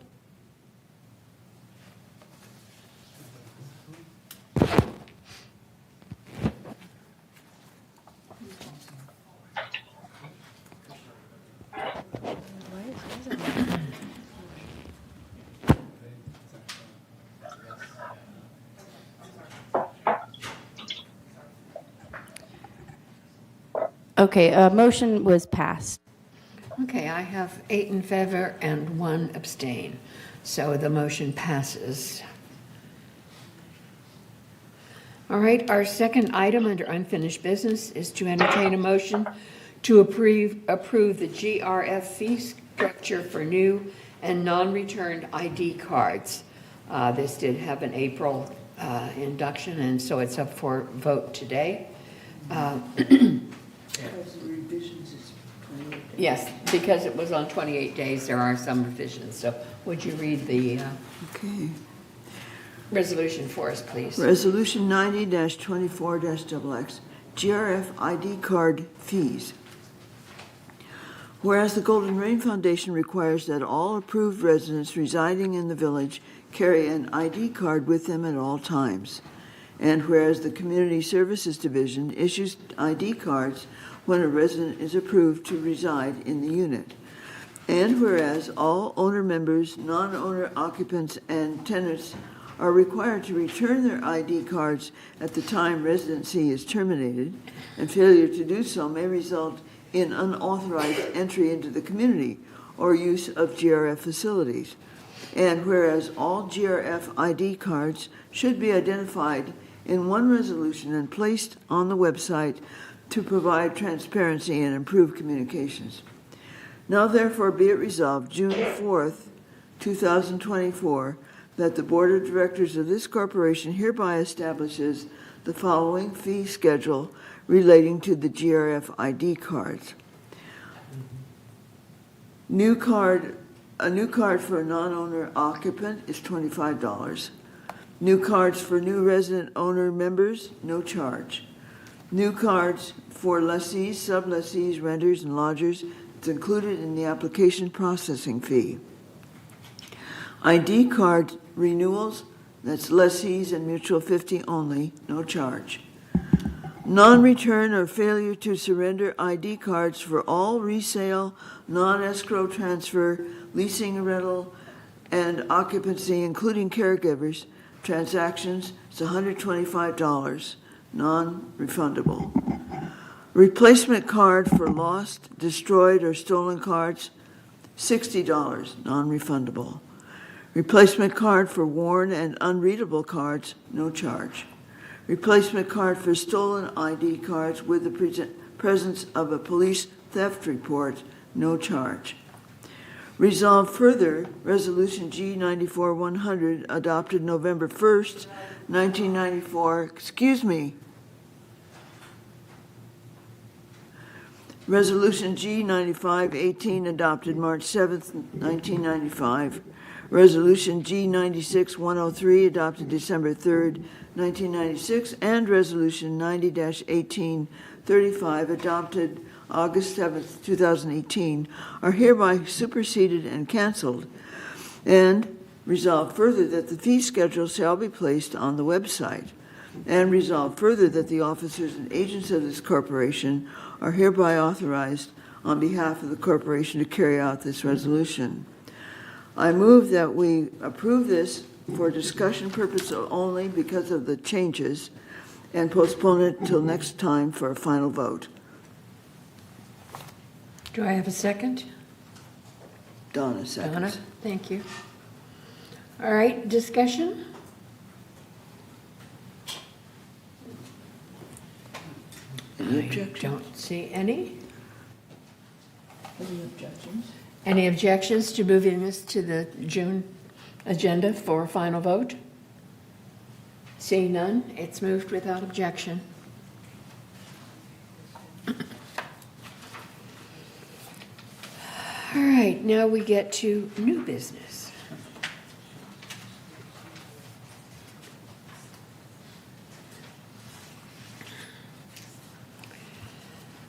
Okay, motion was passed. Okay, I have 8 in favor and 1 abstain, so the motion passes. All right, our second item under unfinished business is to entertain a motion to approve the GRF fee structure for new and non-returned ID cards. This did have an April induction, and so it's up for vote today. Yes, because it was on 28 days, there are some revisions. So would you read the Okay. resolution for us, please? Resolution 90-24-XX, GRF ID card fees. Whereas the Golden Rain Foundation requires that all approved residents residing in the village carry an ID card with them at all times. And whereas the Community Services Division issues ID cards when a resident is approved to reside in the unit. And whereas all owner members, non-owner occupants, and tenants are required to return their ID cards at the time residency is terminated, and failure to do so may result in unauthorized entry into the community or use of GRF facilities. And whereas all GRF ID cards should be identified in one resolution and placed on the website to provide transparency and improve communications. Now therefore be it resolved, June 4th, 2024, that the Board of Directors of this corporation hereby establishes the following fee schedule relating to the GRF ID cards. A new card for a non-owner occupant is $25. New cards for new resident owner members, no charge. New cards for lessees, sub-lessees, renters, and lodgers, it's included in the application processing fee. ID card renewals, that's lessees and mutual 50 only, no charge. Non-return or failure to surrender ID cards for all resale, non-escrow transfer, leasing, rental, and occupancy, including caregivers, transactions, it's $125. Non-refundable. Replacement card for lost, destroyed, or stolen cards, $60, non-refundable. Replacement card for worn and unreadable cards, no charge. Replacement card for stolen ID cards with the presence of a police theft report, no charge. Resolved further, Resolution G94-100, adopted November 1st, 1994, Resolution G95-18, adopted March 7th, 1995. Resolution G96-103, adopted December 3rd, 1996, and Resolution 90-1835, adopted August 7th, 2018, are hereby superseded and canceled. And resolved further that the fee schedule shall be placed on the website. And resolved further that the officers and agents of this corporation are hereby authorized on behalf of the corporation to carry out this resolution. I move that we approve this for discussion purpose only because of the changes and postpone it till next time for a final vote. Do I have a second? Donna seconds. Donna, thank you. All right, discussion? Any I objections? don't see any. Any objections? Any objections to moving this to the June agenda for a final vote? Seeing none, it's moved without objection. All right, now we get to new business.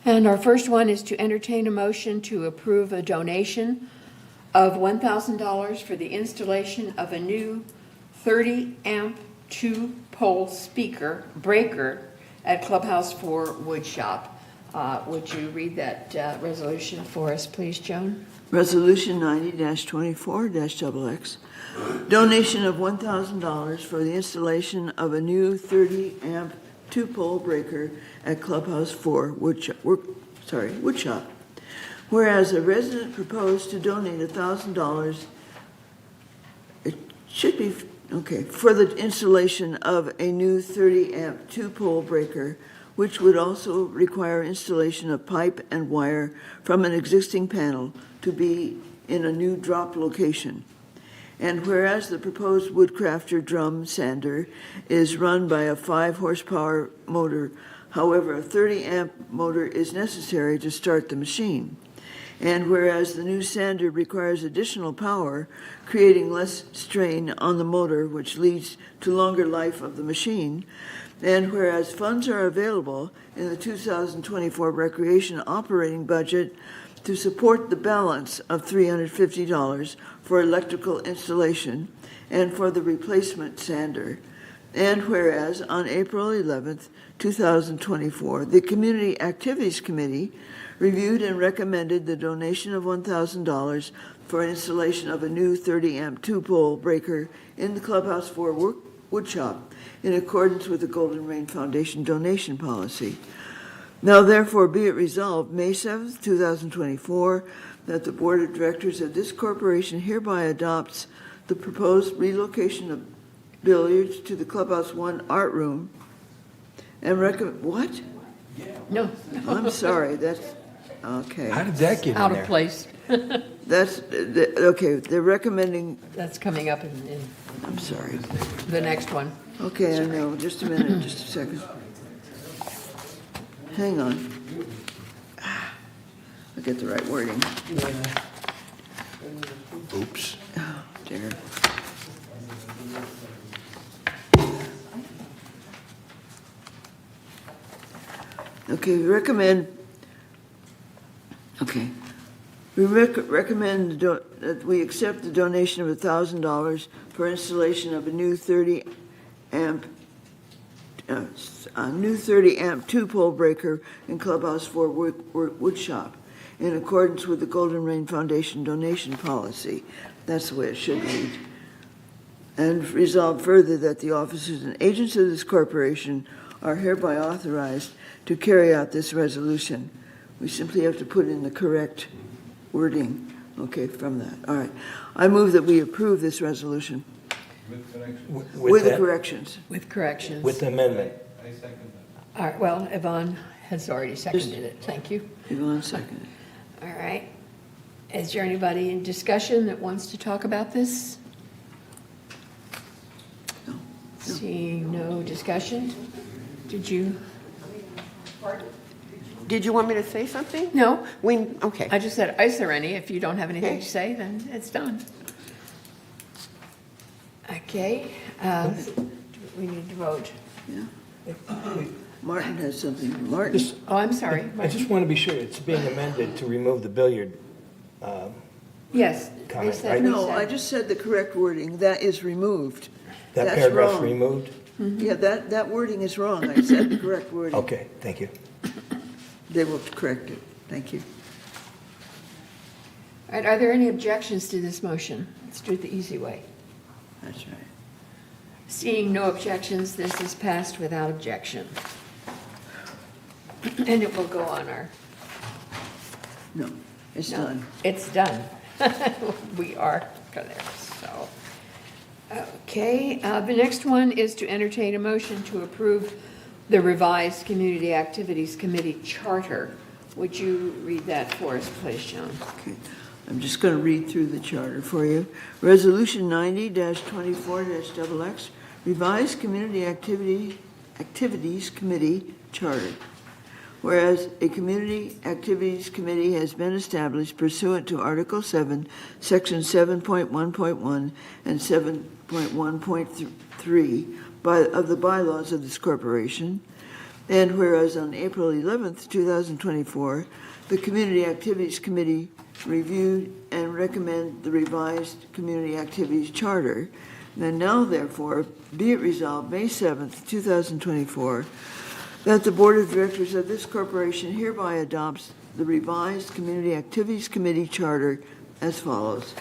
And our first one is to entertain a motion to approve a donation of $1,000 for the installation of a new 30-amp 2-pole speaker breaker at Clubhouse 4 Woodshop. Would you read that resolution for us, please, Joan? Resolution 90-24-XX, donation of $1,000 for the installation of a new 30-amp 2-pole breaker at Clubhouse 4 Woodshop. Whereas a resident proposed to donate $1,000, it should be, okay, for the installation of a new 30-amp 2-pole breaker, which would also require installation of pipe and wire from an existing panel to be in a new drop location. And whereas the proposed Woodcrafter drum sander is run by a 5-horsepower motor, however, a 30-amp motor is necessary to start the machine. And whereas the new sander requires additional power, creating less strain on the motor, which leads to longer life of the machine, and whereas funds are available in the 2024 recreation operating budget to support the balance of $350 for electrical installation and for the replacement sander. And whereas on April 11th, 2024, the Community Activities Committee reviewed and recommended the donation of $1,000 for installation of a new 30-amp 2-pole breaker in the Clubhouse 4 Woodshop in accordance with the Golden Rain Foundation donation policy. Now therefore be it resolved, May 7th, 2024, that the Board of Directors of this corporation hereby adopts the proposed relocation of billiards to the Clubhouse 1 Art Room and recommend, what? No. I'm sorry, that's, okay. How did that get in Out there? of place. That's, okay, they're recommending, That's coming up in I'm sorry. the next one. Okay, I know, just a minute, just a second. Hang on. I'll get the right wording. Oops. Oh, dear. Okay, we recommend, okay. We recommend that we accept the donation of $1,000 for installation of a new 30-amp 2-pole breaker in Clubhouse 4 Woodshop in accordance with the Golden Rain Foundation donation policy. That's the way it should read. And resolve further that the officers and agents of this corporation are hereby authorized to carry out this resolution. We simply have to put in the correct wording, okay, from that. All right. I move that we approve this resolution with the corrections. With corrections. With the amendment. All right, well, Yvonne has already seconded it. Thank you. Yvonne seconded. All right. Is there anybody in discussion that wants to talk about this? No. Seeing no discussion, did you? Did you want me to say something? No, Okay. I just said, is there any? If you don't have anything Okay. to say, then it's done. Okay, we need to vote. Yeah. Martin has something. Martin? Oh, I'm sorry. I just want to be sure it's being amended to remove the billiard. Yes. Comment, they said- right? we No, said- I just said the correct wording. That is removed. That That's paragraph's wrong. removed? Yeah, that wording is wrong. I said the correct wording. Okay, thank you. They will correct it. Thank you. All right, are there any objections to this motion? Let's do it the easy way. That's right. Seeing no objections, this is passed without objection. And it will go on our, No, it's no, done. it's done. We are there, so. Okay, the next one is to entertain a motion to approve the revised Community Activities Committee Charter. Would you read that for us, please, John? Okay. I'm just going to read through the charter for you. Resolution 90-24-XX, revised Community Activities Committee Charter. Whereas a Community Activities Committee has been established pursuant to Article 7, Section 7.1.1 and 7.1.3 of the bylaws of this corporation, and whereas on April 11th, 2024, the Community Activities Committee reviewed and recommended the revised Community Activities Charter, and now therefore be it resolved May 7th, 2024, that the Board of Directors of this corporation hereby adopts the revised Community Activities Committee Charter as follows.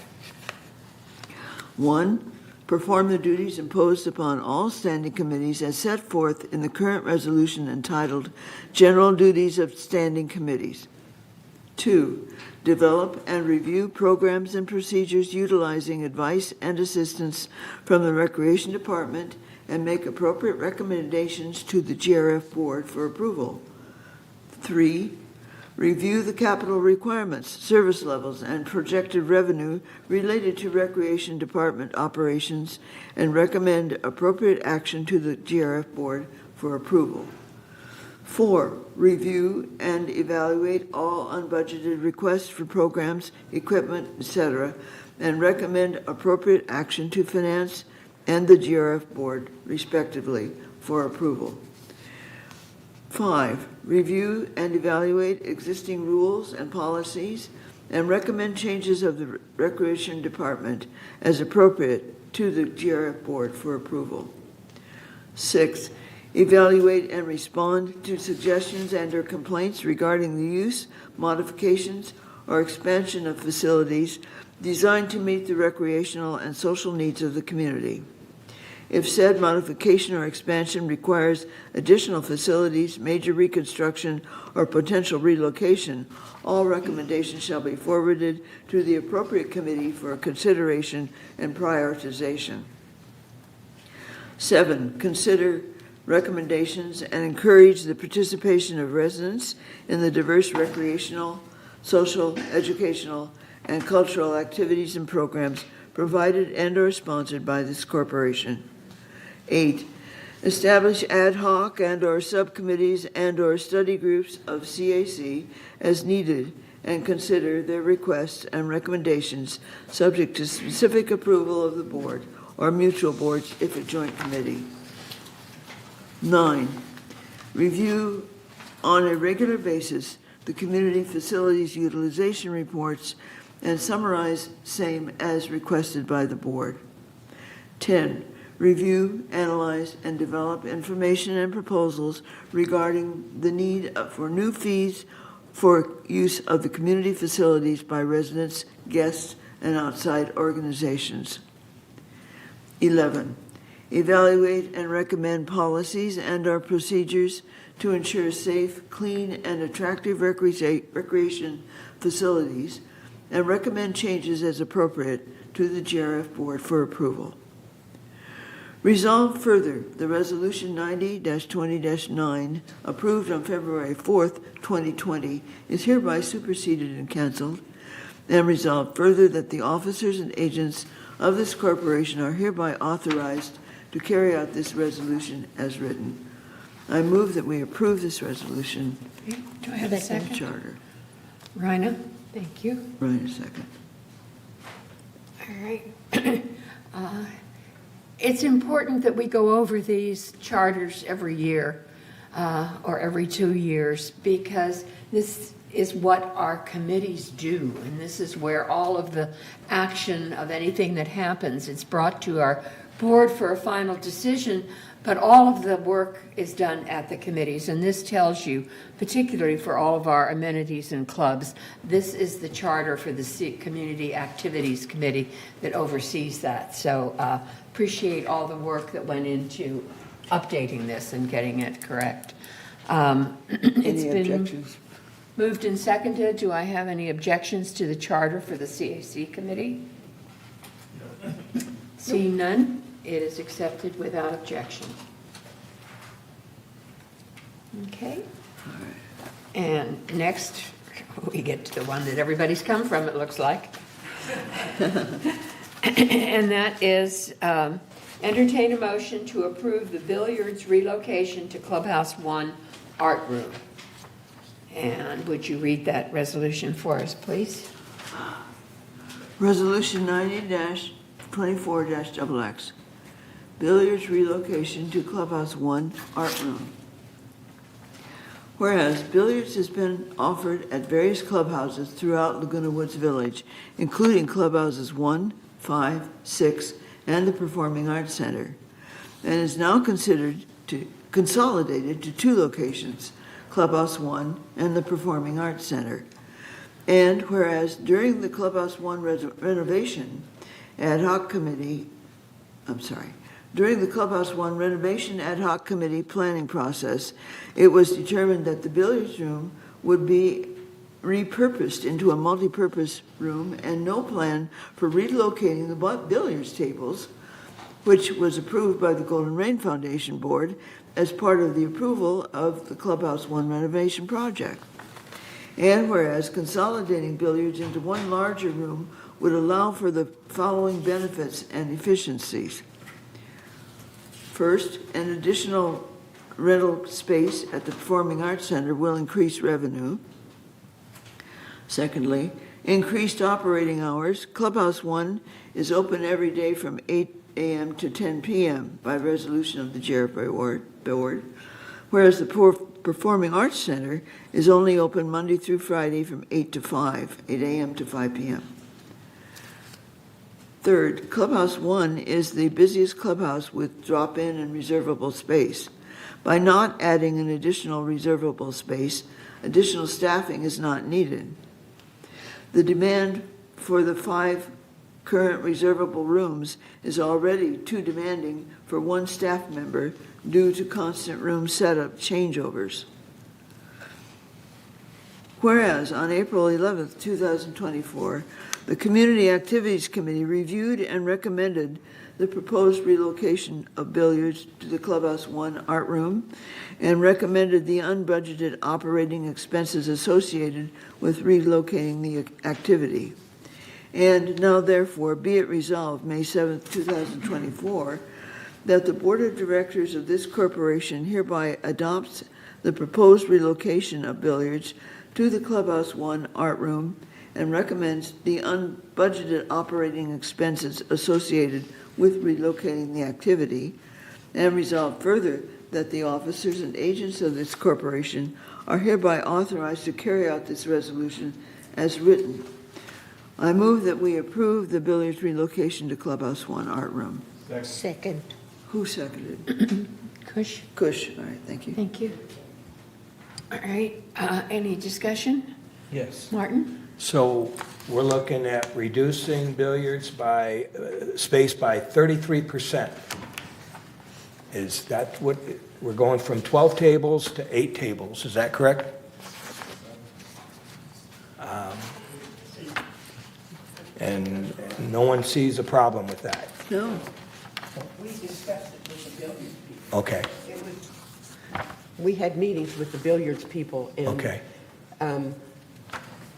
1. Perform the duties imposed upon all standing committees as set forth in the current resolution entitled General Duties of Standing Committees. 2. Develop and review programs and procedures utilizing advice and assistance from the Recreation Department and make appropriate recommendations to the GRF Board for approval. 3. Review the capital requirements, service levels, and projected revenue related to Recreation Department operations and recommend appropriate action to the GRF Board for approval. 4. Review and evaluate all unbudgeted requests for programs, equipment, etc., and recommend appropriate action to Finance and the GRF Board, respectively, for approval. 5. Review and evaluate existing rules and policies and recommend changes of the Recreation Department as appropriate to the GRF Board for approval. 6. Evaluate and respond to suggestions and/or complaints regarding the use, modifications, or expansion of facilities designed to meet the recreational and social needs of the community. If said modification or expansion requires additional facilities, major reconstruction, or potential relocation, all recommendations shall be forwarded to the appropriate committee for consideration and prioritization. 7. Consider recommendations and encourage the participation of residents in the diverse recreational, social, educational, and cultural activities and programs provided and/or sponsored by this corporation. 8. Establish ad hoc and/or subcommittees and/or study groups of CAC as needed and consider their requests and recommendations subject to specific approval of the board or mutual boards if a joint committee. 9. Review on a regular basis the community facilities utilization reports and summarize same as requested by the board. 10. Review, analyze, and develop information and proposals regarding the need for new fees for use of the community facilities by residents, guests, and outside organizations. 11. Evaluate and recommend policies and/or procedures to ensure safe, clean, and attractive recreation facilities and recommend changes as appropriate to the GRF Board for approval. Resolved further, the Resolution 90-20-9, approved on February 4th, 2020, is hereby superseded and canceled, and resolved further that the officers and agents of this corporation are hereby authorized to carry out this resolution as written. I move that we approve this resolution. Okay, do I have a second? Charter. Rhina, thank you. Right, a second. All right. It's important that we go over these charters every year or every 2 years because this is what our committees do, and this is where all of the action of anything that happens is brought to our board for a final decision, but all of the work is done at the committees. And this tells you, particularly for all of our amenities and clubs, this is the charter for the Community Activities Committee that oversees that. So appreciate all the work that went into updating this and getting it correct. It's Any been objections? moved and seconded. Do I have any objections to the charter for the CAC committee? Seeing none, it is accepted without objection. Okay. And next, we get to the one that everybody's come from, it looks like. And that is entertain a motion to approve the billiards relocation to Clubhouse 1 Art Room. And would you read that resolution for us, please? Resolution 90-24-XX. Billiards relocation to Clubhouse 1 Art Room. Whereas billiards has been offered at various clubhouses throughout Laguna Woods Village, including clubhouses 1, 5, 6, and the Performing Arts Center, and is now consolidated to 2 locations, Clubhouse 1 and the Performing Arts Center. And whereas during the Clubhouse 1 renovation ad hoc committee, during the Clubhouse 1 renovation ad hoc committee planning process, it was determined that the billiards room would be repurposed into a multi-purpose room, and no plan for relocating the billiards tables, which was approved by the Golden Rain Foundation Board as part of the approval of the Clubhouse 1 renovation project. And whereas consolidating billiards into one larger room would allow for the following benefits and efficiencies. First, an additional rental space at the Performing Arts Center will increase revenue. Secondly, increased operating hours. Clubhouse 1 is open every day from 8 a.m. to 10 p.m. by resolution of the GRF Board, whereas the Performing Arts Center is only open Monday through Friday from 8 a.m. to 5 p.m. Third, Clubhouse 1 is the busiest clubhouse with drop-in and reservable space. By not adding an additional reservable space, additional staffing is not needed. The demand for the 5 current reservable rooms is already too demanding for one staff member due to constant room setup changeovers. Whereas on April 11, 2024, the Community Activities Committee reviewed and recommended the proposed relocation of billiards to the Clubhouse 1 Art Room and recommended the unbudgeted operating expenses associated with relocating the activity. And now therefore be it resolved May 7, 2024, that the Board of Directors of this corporation hereby adopts the proposed relocation of billiards to the Clubhouse 1 Art Room and recommends the unbudgeted operating expenses associated with relocating the activity, and resolve further that the officers and agents of this corporation are hereby authorized to carry out this resolution as written. I move that we approve the billiards relocation to Clubhouse 1 Art Room. Second. Who seconded? Kush? Kush. All right, thank you. Thank you. All right, any discussion? Yes. Martin? So we're looking at reducing billiards by, space by 33%. Is that what, we're going from 12 tables to 8 tables, is that correct? And no one sees a problem with that? No. We discussed it with the billiards people. Okay, We had meetings with the billiards people, and okay,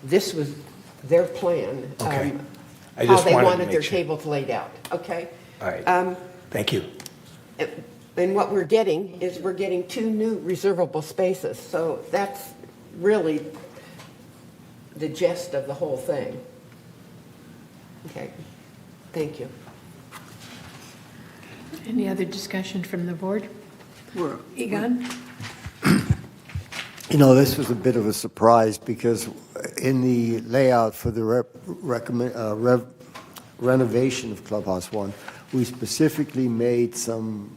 this was their plan. okay. I How just they wanted to wanted make their sure. tables laid out, okay? All right, thank you. And what we're getting is we're getting 2 new reservable spaces, so that's really the gist of the whole thing. Okay, thank you. Any other discussion from the board? Egon? You know, this was a bit of a surprise because in the layout for the renovation of Clubhouse 1, we specifically made some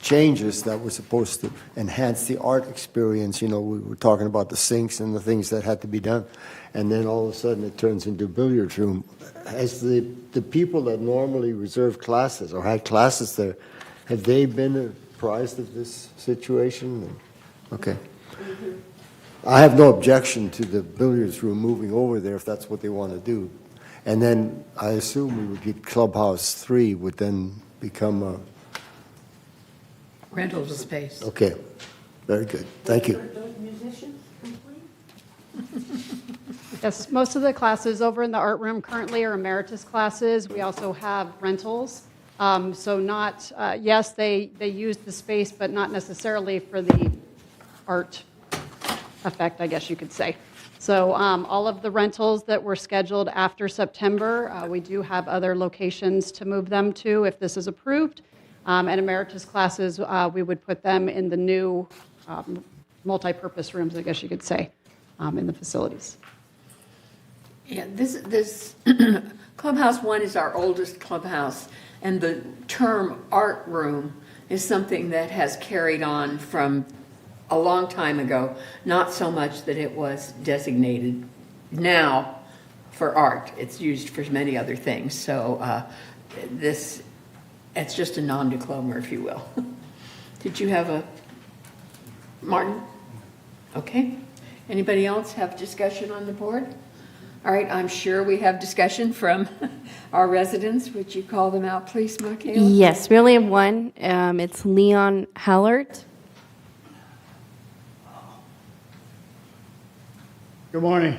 changes that were supposed to enhance the art experience. You know, we were talking about the sinks and the things that had to be done, and then all of a sudden it turns into a billiards room. Has the people that normally reserve classes or had classes there, have they been apprised of this situation? Okay. I have no objection to the billiards room moving over there if that's what they want to do. And then I assume we would get Clubhouse 3 would then become a... Rental space. Okay, very good. Thank you. Yes, most of the classes over in the art room currently are emeritus classes. We also have rentals. So not, yes, they use the space, but not necessarily for the art effect, I guess you could say. So all of the rentals that were scheduled after September, we do have other locations to move them to if this is approved. And emeritus classes, we would put them in the new multi-purpose rooms, I guess you could say, in the facilities. Yeah, this Clubhouse 1 is our oldest clubhouse, and the term art room is something that has carried on from a long time ago, not so much that it was designated now for art. It's used for many other things. So it's just a non-declomer, if you will. Did you have a, Martin? Okay. Anybody else have discussion on the board? All right, I'm sure we have discussion from our residents. Would you call them out, please, Michaela? Yes, we only have one. It's Leon Hallert. Good morning.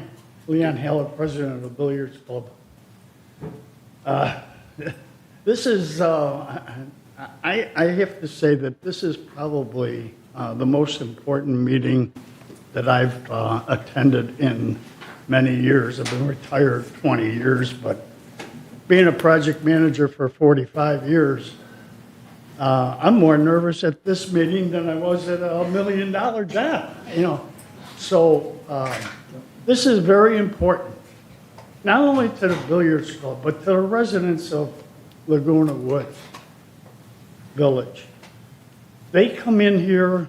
Leon Hallett, president of the Billiards Club. This is, I have to say that this is probably the most important meeting that I've attended in many years. I've been retired 20 years, but being a project manager for 45 years, I'm more nervous at this meeting than I was at a $1 million job, you know. So this is very important, not only to the Billiards Club, but to the residents of Laguna Woods Village. They come in here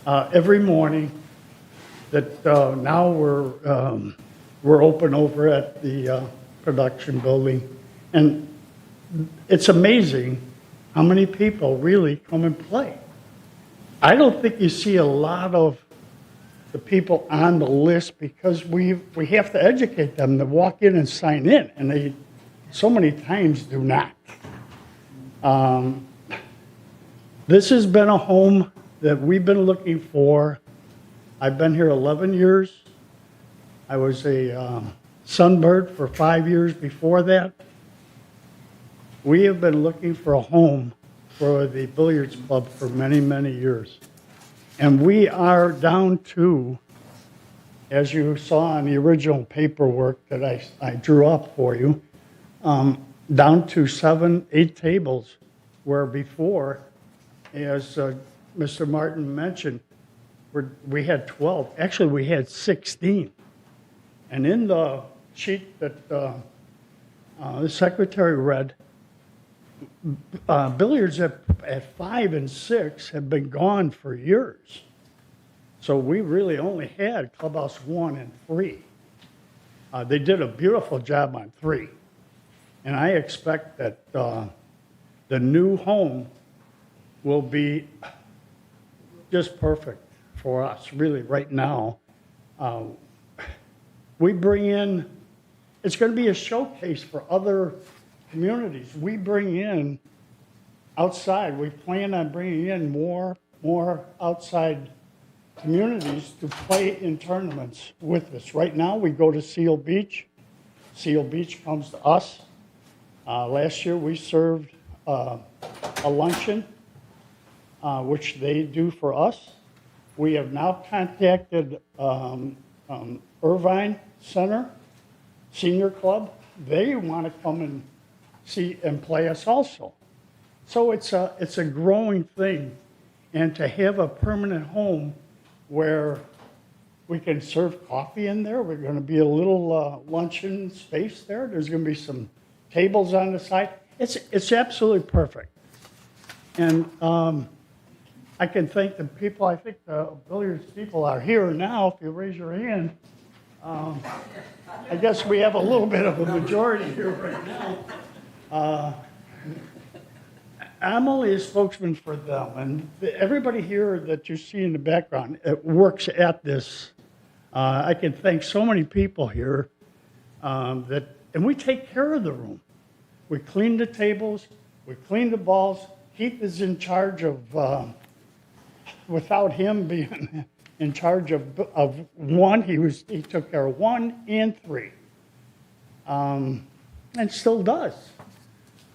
every morning. That now we're open over at the production building, and it's amazing how many people really come and play. I don't think you see a lot of the people on the list because we have to educate them to walk in and sign in, and they so many times do not. This has been a home that we've been looking for. I've been here 11 years. I was a Sunbird for 5 years before that. We have been looking for a home for the Billiards Club for many, many years. And we are down to, as you saw in the original paperwork that I drew up for you, down to 7, 8 tables, where before, as Mr. Martin mentioned, we had 12. Actually, we had 16. And in the sheet that the secretary read, billiards at 5 and 6 have been gone for years. So we really only had Clubhouse 1 and 3. They did a beautiful job on 3. And I expect that the new home will be just perfect for us, really, right now. We bring in, it's going to be a showcase for other communities. We bring in outside, we plan on bringing in more outside communities to play in tournaments with us. Right now, we go to Seal Beach. Seal Beach comes to us. Last year, we served a luncheon, which they do for us. We have now contacted Irvine Center Senior Club. They want to come and see and play us also. So it's a growing thing, and to have a permanent home where we can serve coffee in there. We're going to be a little luncheon space there. There's going to be some tables on the side. It's absolutely perfect. And I can thank the people, I think the billiards people are here now, if you raise your hand. I guess we have a little bit of a majority here right now. I'm only a spokesman for them, and everybody here that you see in the background works at this. I can thank so many people here and we take care of the room. We clean the tables, we clean the balls. Keith is in charge of, without him being in charge of one, he took care of 1 and 3, and still does.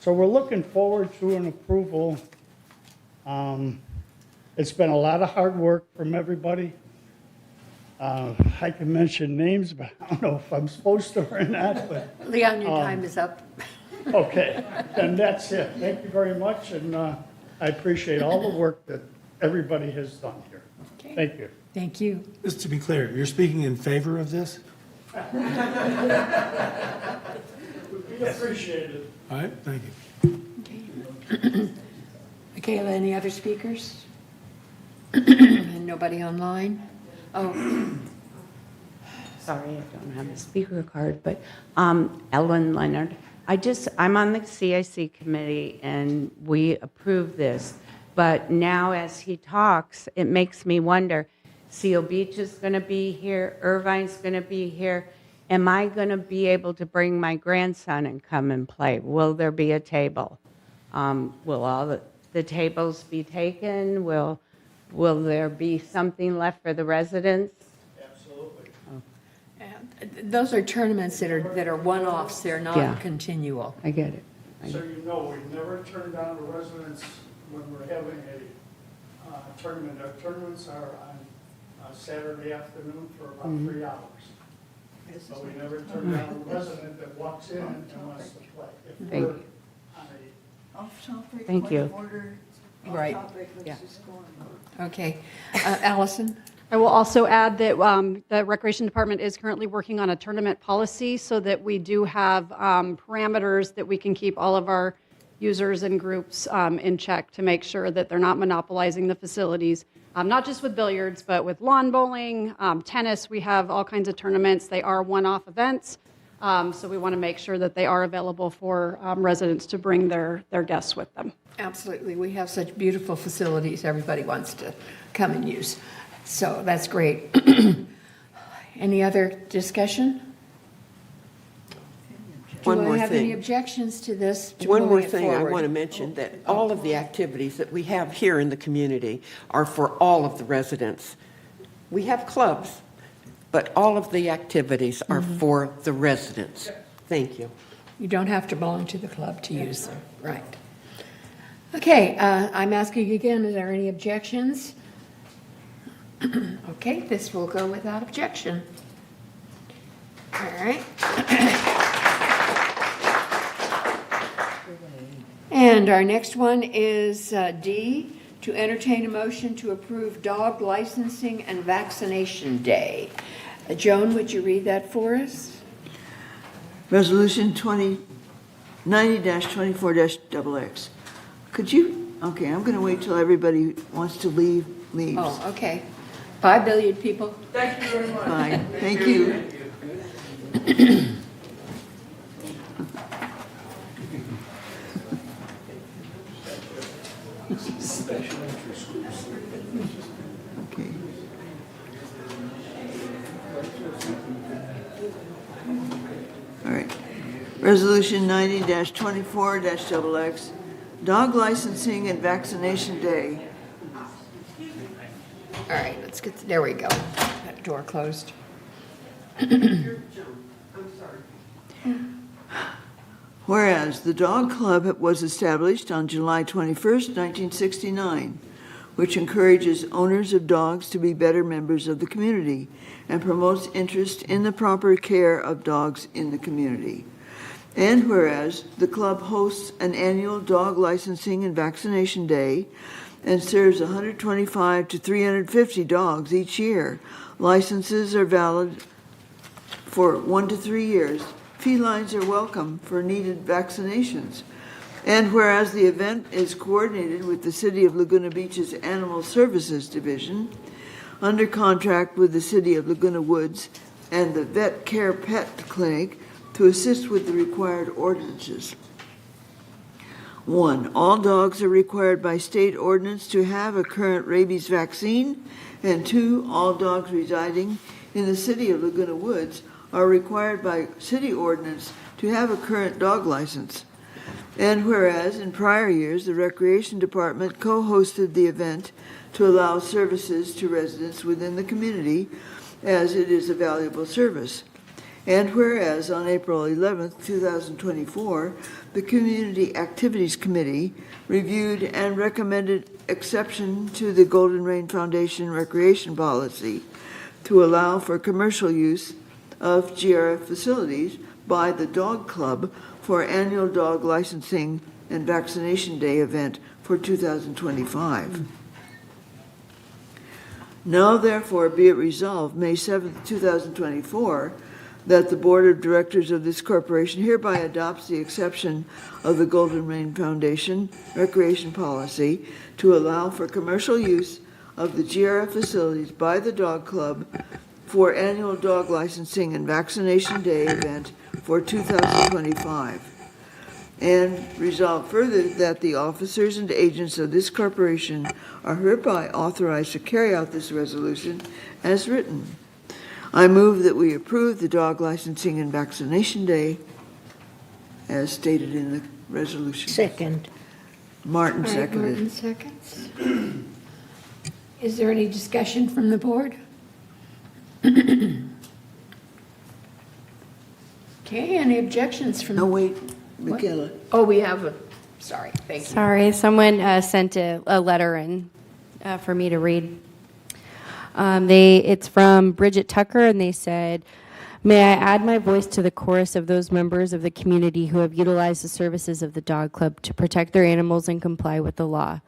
So we're looking forward to an approval. It's been a lot of hard work from everybody. I can mention names, but I don't know if I'm supposed to or not. But Leon, your time is up. okay, then that's it. Thank you very much, and I appreciate all the work that everybody has done here. Okay. Thank you. Thank you. Just to be clear, you're speaking in favor of this? We appreciate it. All right, thank you. Michaela, any other speakers? And nobody online? Oh, Sorry, I don't have a speaker card, but Ellen Leonard. I'm on the CIC committee, and we approve this. But now as he talks, it makes me wonder, Seal Beach is going to be here, Irvine's going to be here. Am I going to be able to bring my grandson and come and play? Will there be a table? Will all the tables be taken? Will there be something left for the residents? Absolutely. those are tournaments that are one-offs, they're Yeah. not continual. I get it. So you know, we've never turned down the residents when we're having a tournament. Our tournaments are on Saturday afternoon for about 3 hours. So we never turn down a resident that walks in and wants to play. If Thank we're you. on Off-topic, Thank point you. of order, Right. off-topic, Yeah. let's just go on. Okay. Allison? I will also add that the Recreation Department is currently working on a tournament policy so that we do have parameters that we can keep all of our users and groups in check to make sure that they're not monopolizing the facilities, not just with billiards, but with lawn bowling, tennis. We have all kinds of tournaments. They are one-off events, so we want to make sure that they are available for residents to bring their guests with them. Absolutely. We have such beautiful facilities everybody wants to come and use. So that's great. Any other discussion? One more Do I have any thing. objections to this? to One more moving it thing I forward? want to mention, that all of the activities that we have here in the community are for all of the residents. We have clubs, but all of the activities are for the residents. Thank you. You don't have to belong to the club to use them, right? Okay, I'm asking again, is there any objections? Okay, this will go without objection. All right. And our next one is D, to entertain a motion to approve dog licensing and vaccination day. Joan, would you read that for us? Resolution 90-24-XX. Could you, okay, I'm going to wait till everybody wants to leave, leaves. Oh, okay. 5 billion people. Thank you very much. Fine, thank you. Okay. All right. Resolution 90-24-XX, dog licensing and vaccination day. All right, let's get, there we go. That door closed. Whereas the Dog Club was established on July 21st, 1969, which encourages owners of dogs to be better members of the community and promotes interest in the proper care of dogs in the community. And whereas the club hosts an annual dog licensing and vaccination day and serves 125 to 350 dogs each year. Licenses are valid for 1 to 3 years felines are welcome for needed vaccinations. And whereas the event is coordinated with the City of Laguna Beach's Animal Services Division, under contract with the City of Laguna Woods and the Vet Care Pet Clinic to assist with the required ordinances. 1. All dogs are required by state ordinance to have a current rabies vaccine. And 2. All dogs residing in the City of Laguna Woods are required by city ordinance to have a current dog license. And whereas in prior years, the Recreation Department co-hosted the event to allow services to residents within the community, as it is a valuable service. And whereas on April 11th, 2024, the Community Activities Committee reviewed and recommended exception to the Golden Rain Foundation recreation policy to allow for commercial use of GRF facilities by the Dog Club for annual dog licensing and vaccination day event for 2025. Now therefore be it resolved, May 7th, 2024, that the Board of Directors of this corporation hereby adopts the exception of the Golden Rain Foundation recreation policy to allow for commercial use of the GRF facilities by the Dog Club for annual dog licensing and vaccination day event for 2025. And resolve further that the officers and agents of this corporation are hereby authorized to carry out this resolution as written. I move that we approve the dog licensing and vaccination day as stated in the resolution. Second. Martin All right, Martin seconded. seconds. Is there any discussion from the board? Okay, any objections from? No, wait, Michaela. Oh, we have a, sorry, thank you. Sorry, someone sent a letter in for me to read. It's from Bridget Tucker, and they said, "May I add my voice to the chorus of those members of the community who have utilized the services of the Dog Club to protect their animals and comply with the law.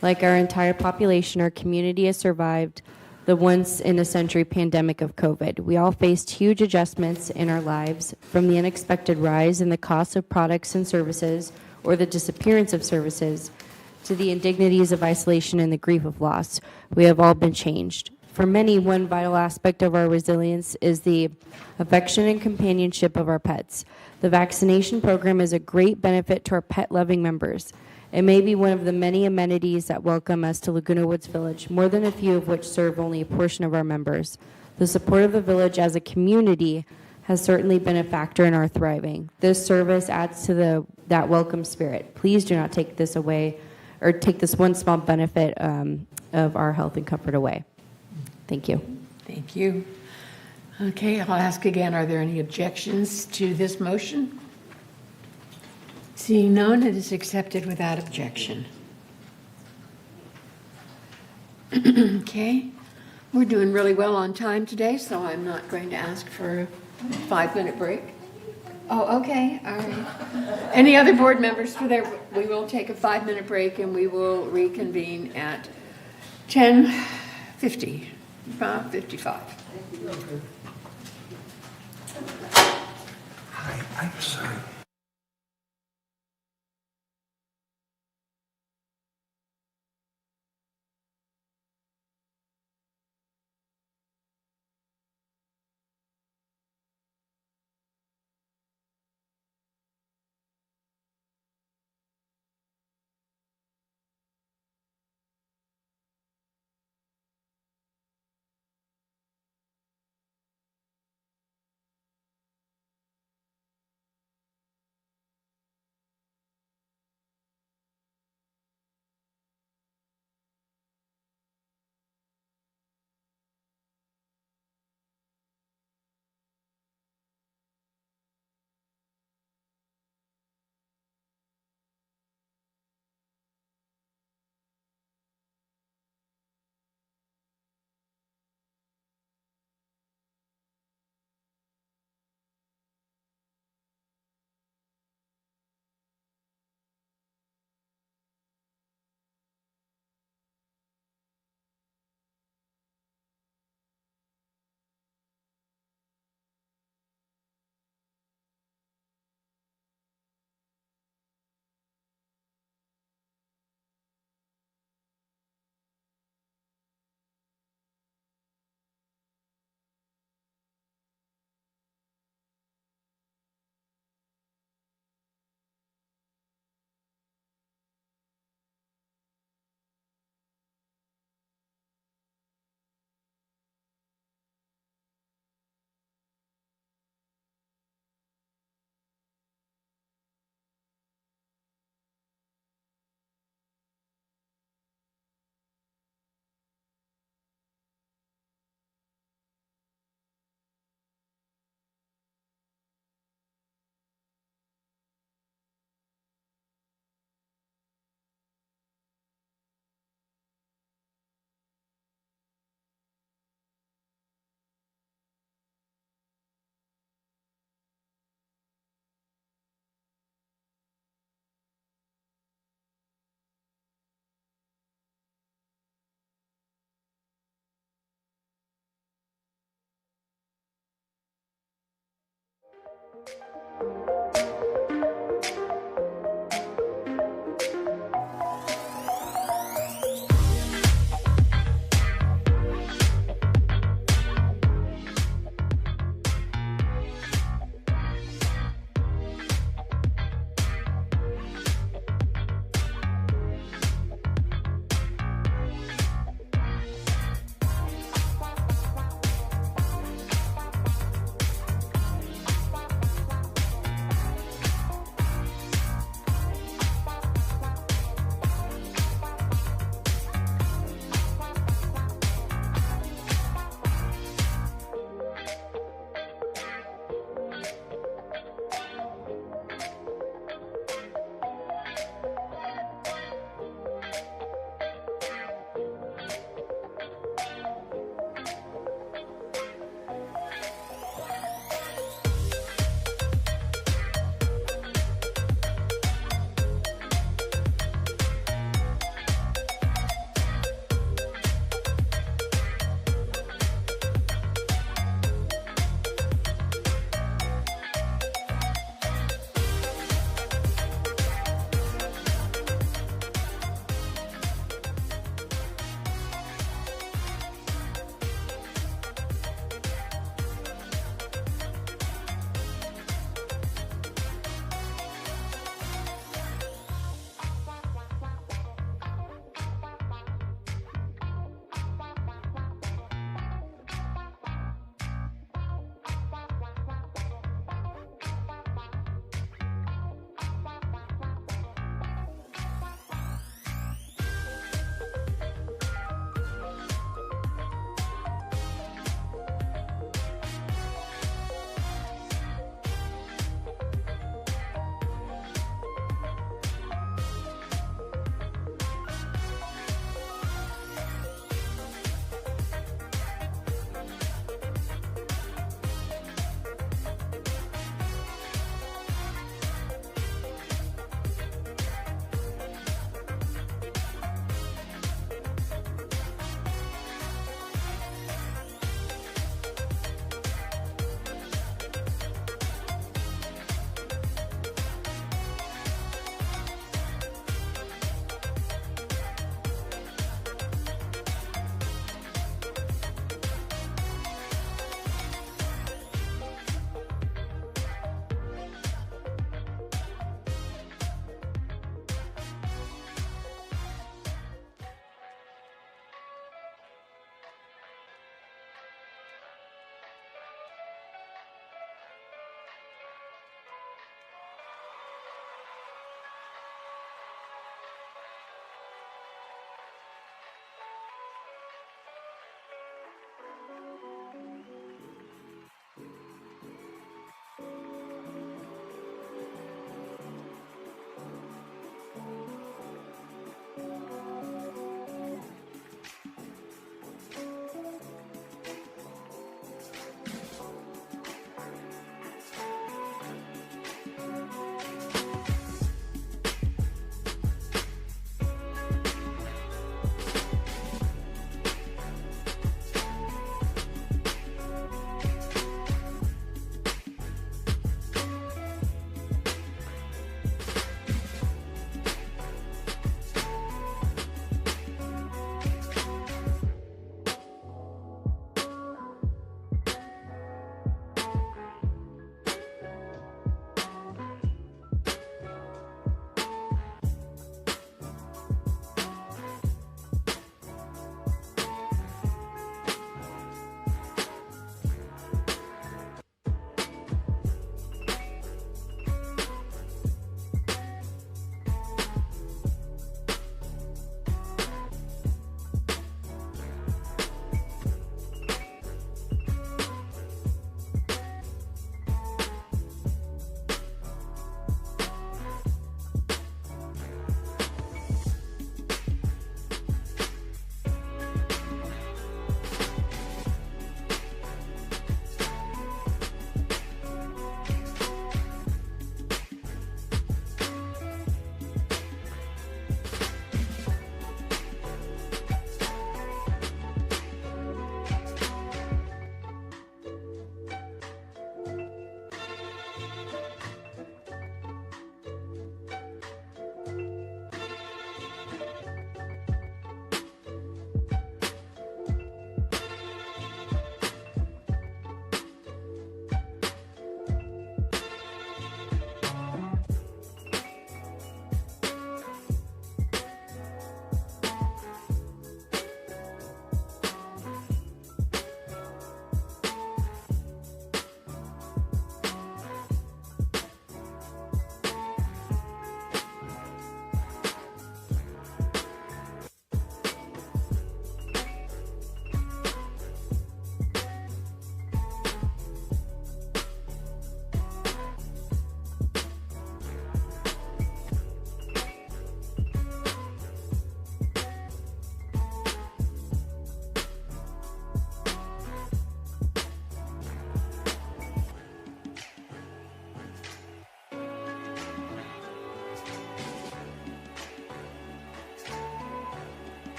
Like our entire population, our community has survived the once-in-a-century pandemic of COVID. We all faced huge adjustments in our lives, from the unexpected rise in the cost of products and services, or the disappearance of services, to the indignities of isolation and the grief of loss. We have all been changed. For many, one vital aspect of our resilience is the affection and companionship of our pets. The vaccination program is a great benefit to our pet-loving members. It may be one of the many amenities that welcome us to Laguna Woods Village, more than a few of which serve only a portion of our members. The support of the village as a community has certainly been a factor in our thriving. This service adds to that welcome spirit. Please do not take this away, or take this one small benefit of our health and comfort away." Thank you. Thank you. Okay, I'll ask again, are there any objections to this motion? Seeing none, it is accepted without objection. Okay, we're doing really well on time today, so I'm not going to ask for a 5-minute break. Oh, okay, all right. Any other board members for their, we will take a 5-minute break and we will reconvene at 10:50, 55. I'm sorry.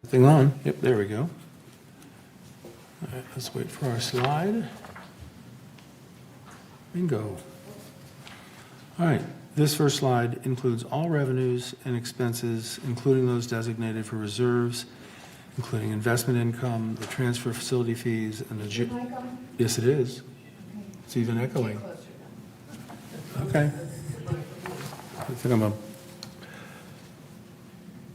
Thing on. Yep, there we go. All right, let's wait for our slide. Bingo. All right, this first slide includes all revenues and expenses, including those designated for reserves, including investment income, the transfer facility fees, and the... Yes, it is. It's even echoing. Okay. I think I'm a...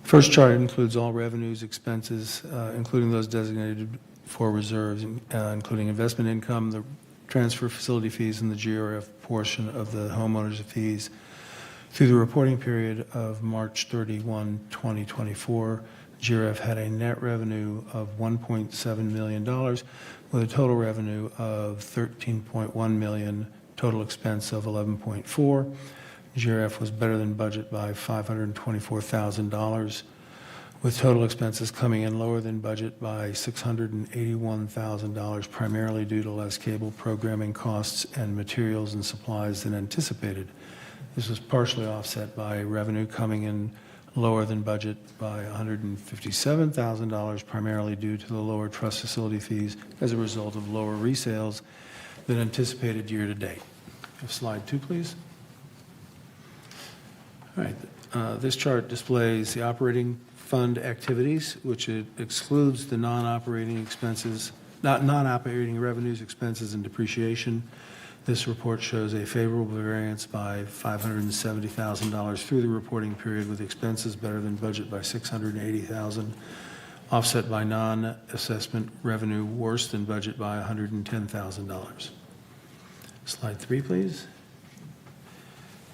First chart includes all revenues, expenses, including those designated for reserves, including investment income, the transfer facility fees, and the GRF portion of the homeowners' fees. Through the reporting period of March 31, 2024, GRF had a net revenue of $1.7 million with a total revenue of $13.1 million, total expense of $11.4 million. GRF was better than budget by $524,000, with total expenses coming in lower than budget by $681,000, primarily due to less cable programming costs and materials and supplies than anticipated. This was partially offset by revenue coming in lower than budget by $157,000, primarily due to the lower trust facility fees as a result of lower resales than anticipated year to date. Slide 2, please. All right, this chart displays the operating fund activities, which excludes the non-operating expenses, not non-operating revenues, expenses, and depreciation. This report shows a favorable variance by $570,000 through the reporting period, with expenses better than budget by $680,000, offset by non-assessment revenue worse than budget by $110,000. Slide 3, please.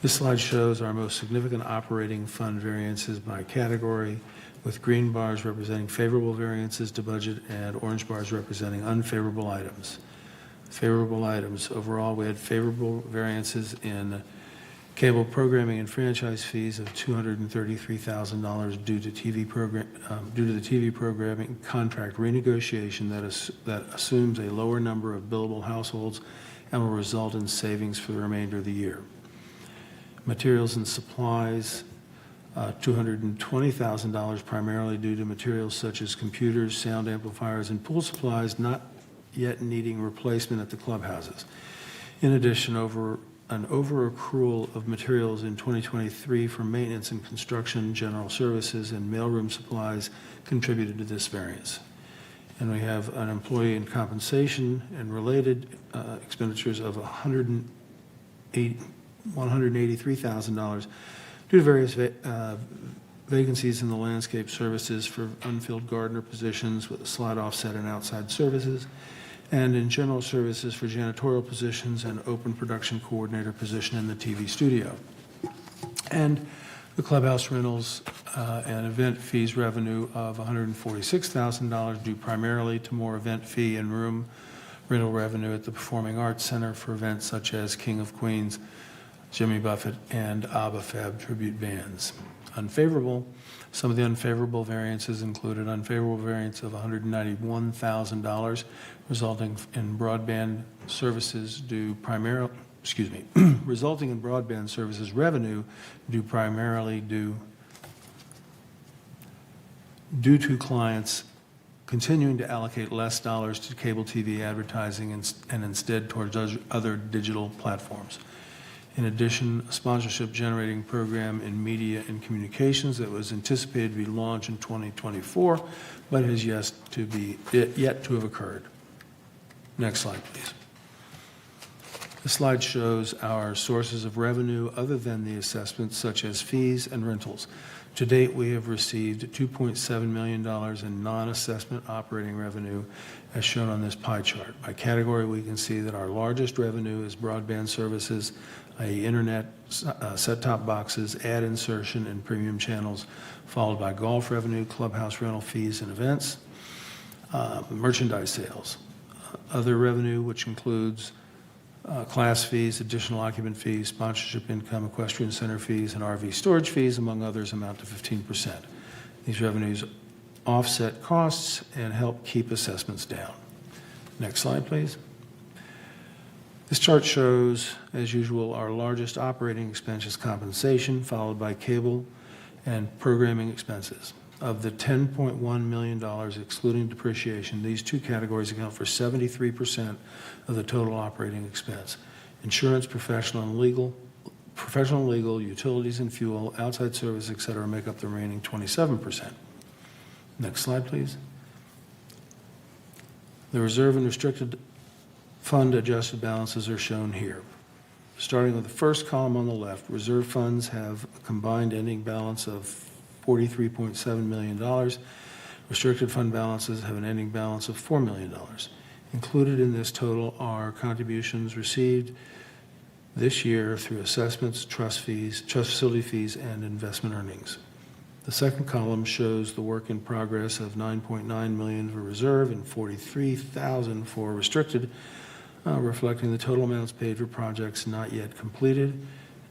This slide shows our most significant operating fund variances by category, with green bars representing favorable variances to budget and orange bars representing unfavorable items. Favorable items. Overall, we had favorable variances in cable programming and franchise fees of $233,000 due to the TV programming contract renegotiation that assumes a lower number of billable households and will result in savings for the remainder of the year. Materials and supplies, $220,000, primarily due to materials such as computers, sound amplifiers, and pool supplies not yet needing replacement at the clubhouses. In addition, an over-accrual of materials in 2023 for maintenance and construction, general services, and mailroom supplies contributed to this variance. And we have an employee and compensation and related expenditures of $183,000 due to various vacancies in the landscape services for unfilled gardener positions with a slight offset in outside services, and in general services for janitorial positions and open production coordinator position in the TV studio. And the clubhouse rentals and event fees revenue of $146,000 due primarily to more event fee and room rental revenue at the Performing Arts Center for events such as King of Queens, Jimmy Buffett, and ABBA Fab tribute bands. Unfavorable. Some of the unfavorable variances included unfavorable variance of $191,000 resulting in broadband services resulting in broadband services revenue primarily due to clients continuing to allocate less dollars to cable TV advertising and instead towards other digital platforms. In addition, a sponsorship generating program in media and communications that was anticipated to be launched in 2024, but has yet to have occurred. Next slide, please. The slide shows our sources of revenue other than the assessments, such as fees and rentals. To date, we have received $2.7 million in non-assessment operating revenue, as shown on this pie chart. By category, we can see that our largest revenue is broadband services, i.e. internet, set-top boxes, ad insertion, and premium channels, followed by golf revenue, clubhouse rental fees and events, merchandise sales. Other revenue, which includes class fees, additional occupant fees, sponsorship income, equestrian center fees, and RV storage fees, among others, amount to 15%. These revenues offset costs and help keep assessments down. Next slide, please. This chart shows, as usual, our largest operating expense is compensation, followed by cable and programming expenses. Of the $10.1 million excluding depreciation, these two categories account for 73% of the total operating expense. Insurance, professional and legal, utilities and fuel, outside service, et cetera, make up the remaining 27%. Next slide, please. The reserve and restricted fund adjusted balances are shown here. Starting with the first column on the left, reserve funds have a combined ending balance of $43.7 million. Restricted fund balances have an ending balance of $4 million. Included in this total are contributions received this year through assessments, trust facility fees, and investment earnings. The second column shows the work in progress of $9.9 million for reserve and $43,000 for restricted, reflecting the total amounts paid for projects not yet completed.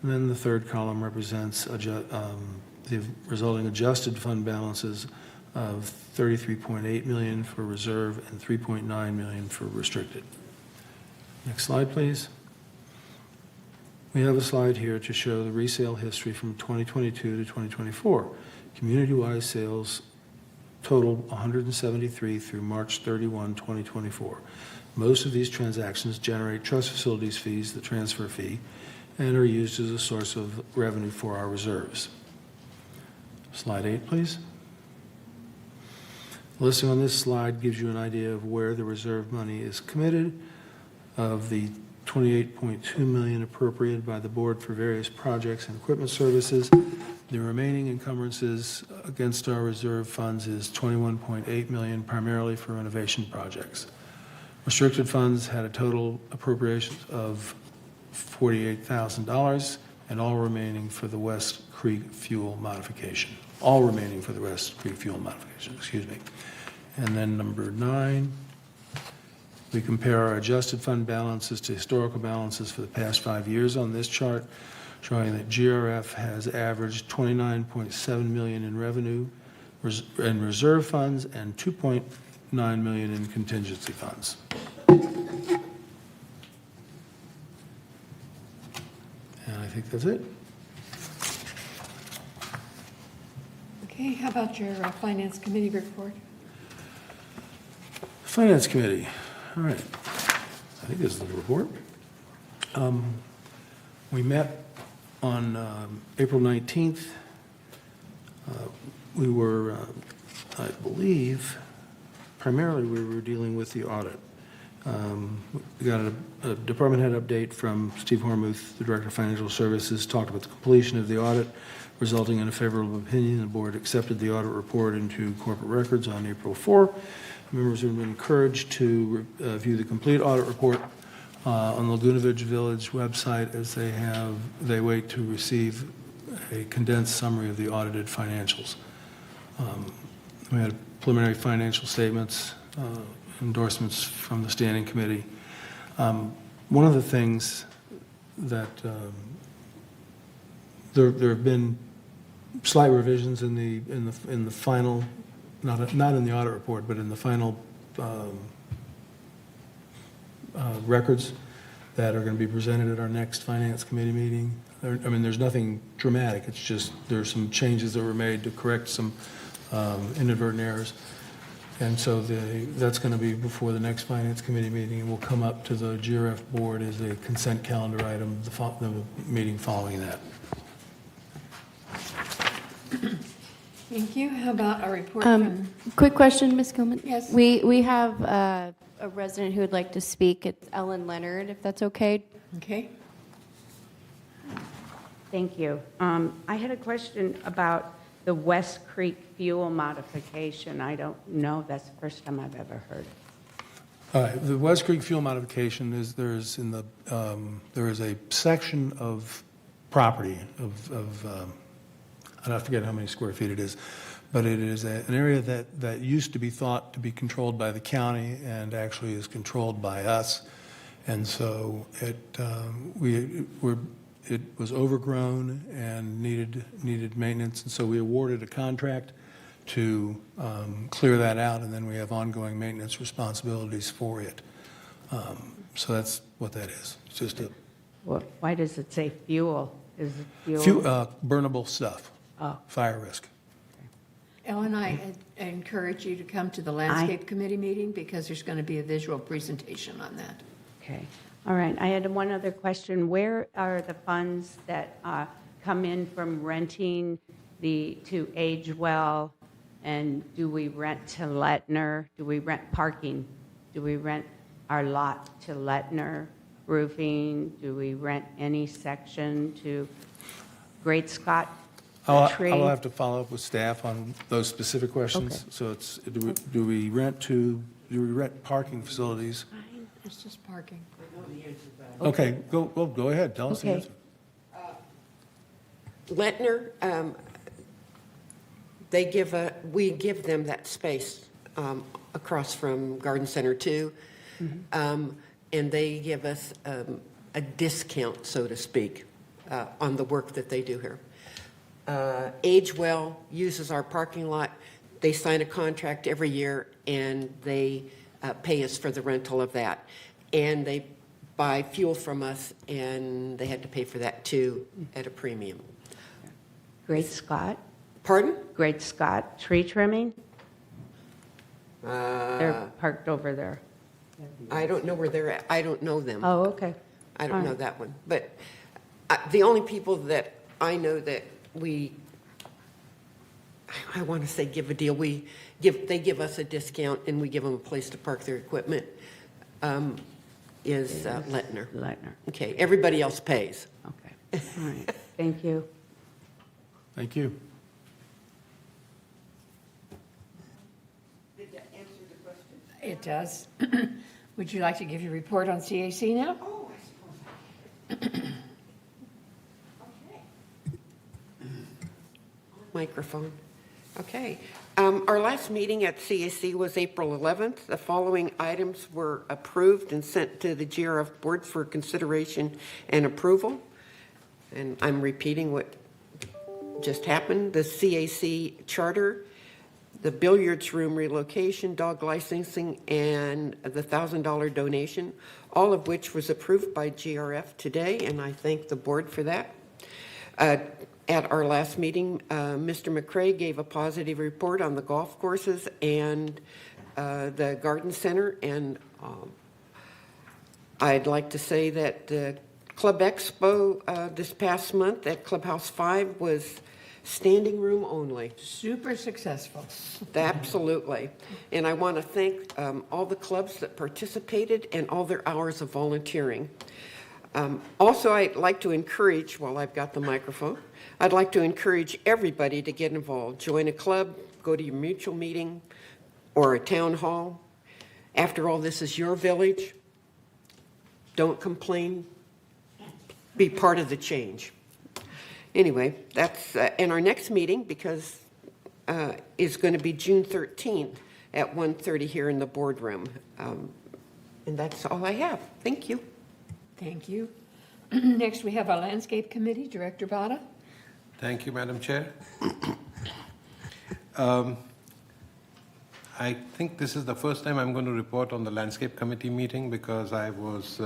And then the third column represents the resulting adjusted fund balances of $33.8 million for reserve and $3.9 million for restricted. Next slide, please. We have a slide here to show the resale history from 2022 to 2024. Community-wide sales totaled 173 through March 31, 2024. Most of these transactions generate trust facilities fees, the transfer fee, and are used as a source of revenue for our reserves. Slide 8, please. The listing on this slide gives you an idea of where the reserve money is committed. Of the $28.2 million appropriated by the board for various projects and equipment services, the remaining encumbrances against our reserve funds is $21.8 million, primarily for renovation projects. Restricted funds had a total appropriations of $48,000, and all remaining for the West Creek fuel modification. Excuse me. And then number 9, we compare our adjusted fund balances to historical balances for the past 5 years on this chart, showing that GRF has averaged $29.7 million in revenue and reserve funds and $2.9 million in contingency funds. And I think that's it. Okay, how about your Finance Committee report? Finance Committee. All right. I think this is the report. We met on April 19th. We were, I believe, primarily we were dealing with the audit. We got a department head update from Steve Hormuth, the Director of Financial Services, talked about the completion of the audit, resulting in a favorable opinion. The board accepted the audit report into corporate records on April 4. Members have been encouraged to view the complete audit report on the Laguna Village website as they wait to receive a condensed summary of the audited financials. We had preliminary financial statements, endorsements from the standing committee. One of the things that there have been slight revisions in the final, not in the audit report, but in the final records that are going to be presented at our next Finance Committee meeting. There's nothing dramatic. It's just there's some changes that were made to correct some inadvertent errors. And so that's going to be before the next Finance Committee meeting, and will come up to the GRF board as a consent calendar item, the meeting following that. Thank you. How about a report from... Quick question, Ms. Gilman? Yes. We have a resident who would like to speak. It's Ellen Leonard, if that's okay. Okay. Thank you. I had a question about the West Creek fuel modification. I don't know. That's the first time I've ever heard. All right. The West Creek fuel modification is there is a section of property I forget how many square feet it is, but it is an area that used to be thought to be controlled by the county and actually is controlled by us. And so it was overgrown and needed maintenance, and so we awarded a contract to clear that out, and then we have ongoing maintenance responsibilities for it. So that's what that is. It's just a... Why does it say fuel? Is it fuel? Burnable stuff. Oh. Fire risk. Ellen, I encourage you to come to the landscape committee meeting because there's going to be a visual presentation on that. Okay, all right. I had one other question. Where are the funds that come in from renting to Age Well? And do we rent to Lettner? Do we rent parking? Do we rent our lot to Lettner Roofing? Do we rent any section to Great Scott Tree? I'll have to follow up with staff on those specific questions. Okay. So it's, do we rent parking facilities? It's just parking. Okay, go ahead, tell us the Okay. answer. Lettner, we give them that space across from Garden Center 2, and they give us a discount, so to speak, on the work that they do here. Age Well uses our parking lot. They sign a contract every year, and they pay us for the rental of that. And they buy fuel from us, and they had to pay for that too at a premium. Great Scott? Pardon? Great Scott Tree Trimming? They're parked over there. I don't know where they're at. I don't know them. Oh, okay. I don't All know right. that one. But the only people that I know that I want to say give a deal, they give us a discount and we give them a place to park their equipment, is Lettner. Lettner. Okay, everybody else pays. Okay. All right. Thank you. Thank you. Did that answer the question? It does. Would you like to give your report on CAC now? Oh, I suppose. Okay. Microphone. Okay. Our last meeting at CAC was April 11th. The following items were approved and sent to the GRF board for consideration and approval. And I'm repeating what just happened. The CAC charter, the billiards room relocation, dog licensing, and the $1,000 donation, all of which was approved by GRF today, and I thank the board for that. At our last meeting, Mr. McCrae gave a positive report on the golf courses and the garden center, and I'd like to say that Club Expo this past month at Clubhouse 5 was standing room only. Super successful. Absolutely. And I want to thank all the clubs that participated and all their hours of volunteering. Also, I'd like to encourage, while I've got the microphone, I'd like to encourage everybody to get involved. Join a club, go to your mutual meeting or a town hall. After all, this is your village. Don't complain. Be part of the change. Anyway, that's, and our next meeting, because is going to be June 13th at 1:30 here in the boardroom. And that's all I have. Thank you. Thank you. Next, we have our landscape committee, Director Bada. Thank you, Madam Chair. I think this is the first time I'm going to report on the Landscape Committee meeting because I was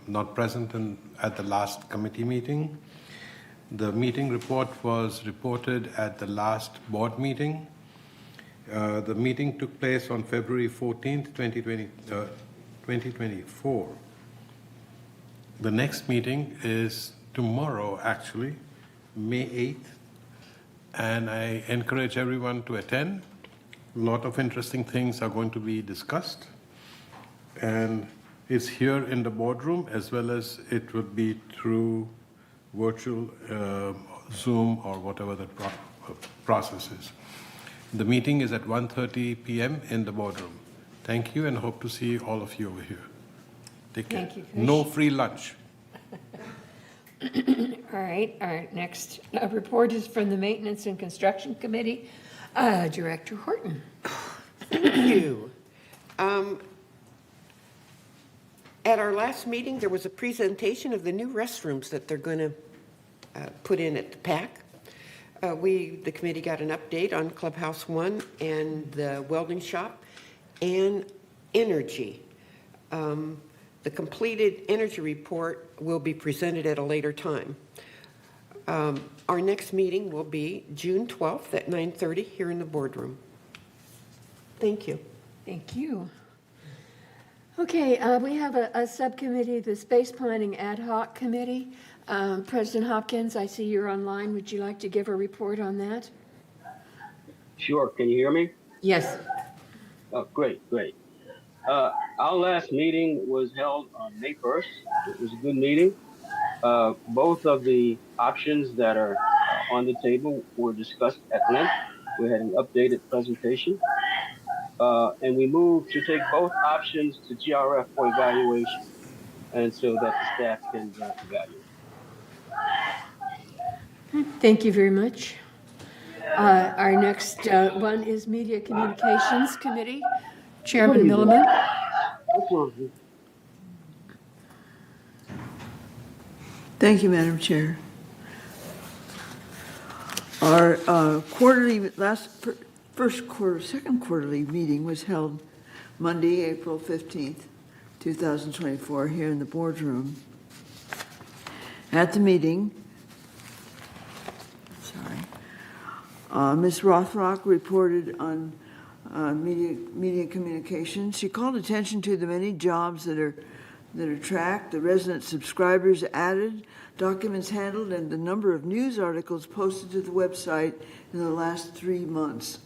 not present at the last committee meeting. The meeting report was reported at the last board meeting. The meeting took place on February 14th, 2024. The next meeting is tomorrow, actually, May 8th, and I encourage everyone to attend. A lot of interesting things are going to be discussed, and it's here in the boardroom as well as it would be through virtual Zoom or whatever the process is. The meeting is at 1:30 p.m. in the boardroom. Thank you and hope to see all of you over here. Take care. Thank you, Chris. No free lunch. All right, our next report is from the Maintenance and Construction Committee, Director Horton. Thank you. At our last meeting, there was a presentation of the new restrooms that they're going to put in at the PAC. The committee got an update on Clubhouse 1 and the welding shop and energy. The completed energy report will be presented at a later time. our next meeting will be June 12th at 9:30 here in the boardroom. Thank you. Thank you. Okay, we have a subcommittee, the Space Planning Ad Hoc Committee. President Hopkins, I see you're online. Would you like to give a report on that? Sure. Can you hear me? Yes. Oh, great, great. Our last meeting was held on May 1st. It was a good meeting. Both of the options that are on the table were discussed at length. We had an updated presentation. And we moved to take both options to GRF for evaluation, and so that the staff can evaluate. Thank you very much. Our next one is Media Communications Committee. Chairman Milliman. Thank you, Madam Chair. Our second quarterly meeting was held Monday, April 15th, 2024, here in the boardroom. At the meeting, Ms. Rothrock reported on media communications. She called attention to the many jobs that are tracked, the resident subscribers added, documents handled, and the number of news articles posted to the website in the last 3 months.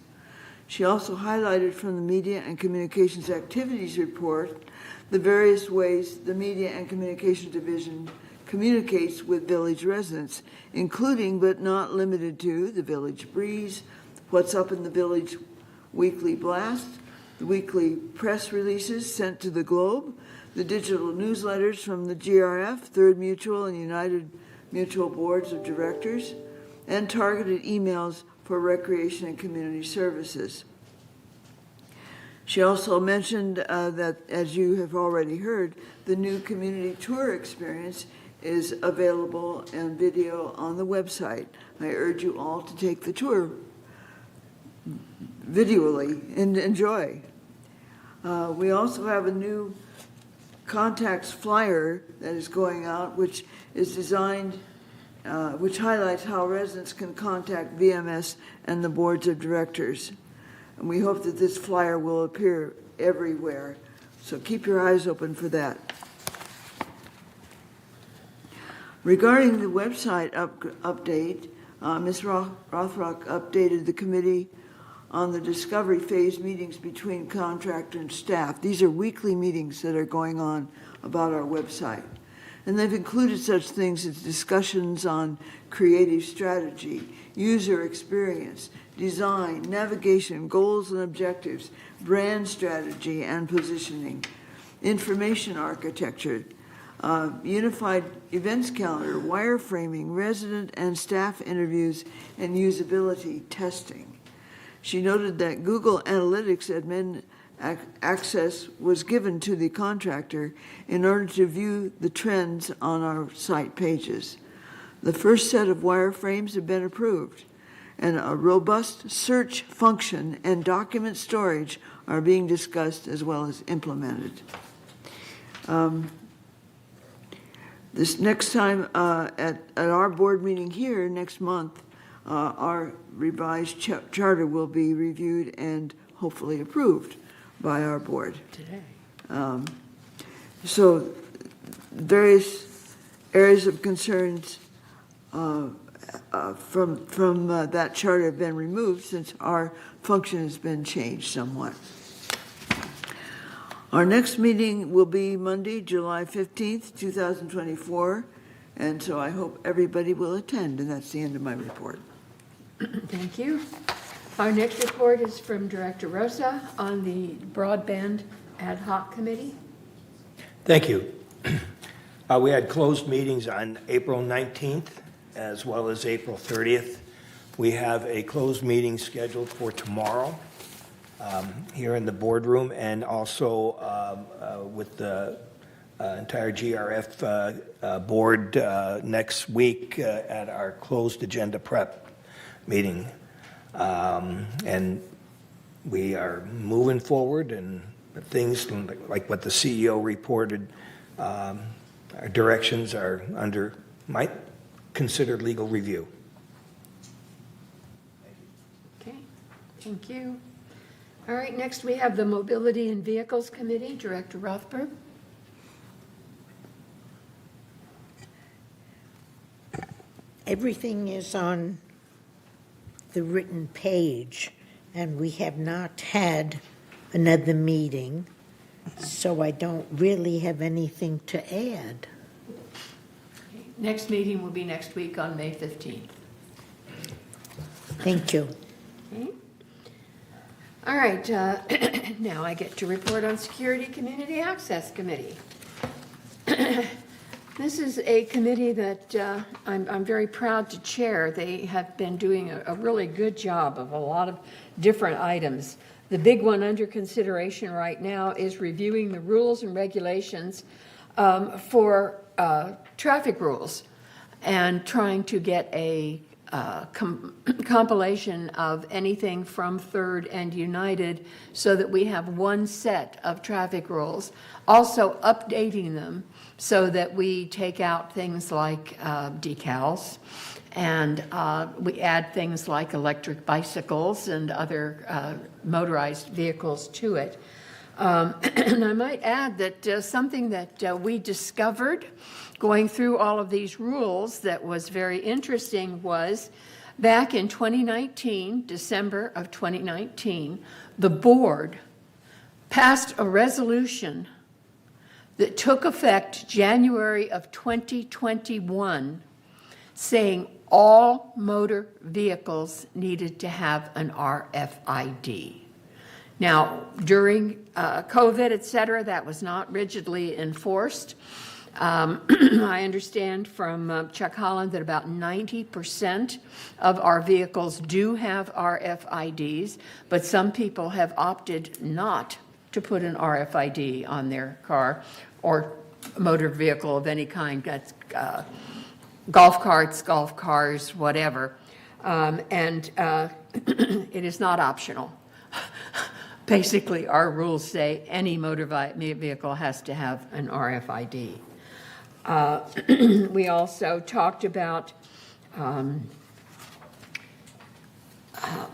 She also highlighted from the Media and Communications Activities Report the various ways the Media and Communications Division communicates with village residents, including but not limited to the Village Breeze, What's Up in the Village Weekly Blast, the weekly press releases sent to the Globe, the digital newsletters from the GRF, Third Mutual, and United Mutual Boards of Directors, and targeted emails for recreation and community services. She also mentioned that, as you have already heard, the new community tour experience is available on video on the website. I urge you all to take the tour visually and enjoy. We also have a new contacts flyer that is going out, which is designed, which highlights how residents can contact VMS and the boards of directors. And we hope that this flyer will appear everywhere. So keep your eyes open for that. Regarding the website update, Ms. Rothrock updated the committee on the discovery phase meetings between contractor and staff. These are weekly meetings that are going on about our website. And they've included such things as discussions on creative strategy, user experience, design, navigation, goals and objectives, brand strategy and positioning, information architecture, unified events calendar, wireframing, resident and staff interviews, and usability testing. She noted that Google Analytics admin access was given to the contractor in order to view the trends on our site pages. The first set of wireframes have been approved, and a robust search function and document storage are being discussed as well as implemented. This next time at our board meeting here next month, our revised charter will be reviewed and hopefully approved by our board. Today. So various areas of concerns from that charter have been removed since our function has been changed somewhat. Our next meeting will be Monday, July 15th, 2024, and so I hope everybody will attend, and that's the end of my report. Thank you. Our next report is from Director Rosa on the Broadband Ad Hoc Committee. Thank you. We had closed meetings on April 19th as well as April 30th. We have a closed meeting scheduled for tomorrow here in the boardroom, and also with the entire GRF board next week at our closed agenda prep meeting. And we are moving forward, and things like what the CEO reported, our directions are under my considered legal review. Okay, thank you. All right, next we have the Mobility and Vehicles Committee, Director Rothberg. Everything is on the written page, and we have not had another meeting, so I don't really have anything to add. Next meeting will be next week on May 15th. Thank you. Okay. All right, now I get to report on Security Community Access Committee. This is a committee that I'm very proud to chair. They have been doing a really good job of a lot of different items. The big one under consideration right now is reviewing the rules and regulations for traffic rules and trying to get a compilation of anything from Third and United so that we have one set of traffic rules. Also updating them so that we take out things like decals and we add things like electric bicycles and other motorized vehicles to it. And I might add that something that we discovered going through all of these rules that was very interesting was back in 2019, December of 2019, the board passed a resolution that took effect January of 2021 saying all motor vehicles needed to have an RFID. Now, during COVID, et cetera, that was not rigidly enforced. I understand from Chuck Holland that about 90% of our vehicles do have RFIDs, but some people have opted not to put an RFID on their car or motor vehicle of any kind. That's golf carts, golf cars, whatever. And it is not optional. Basically, our rules say any motor vehicle has to have an RFID. We also talked about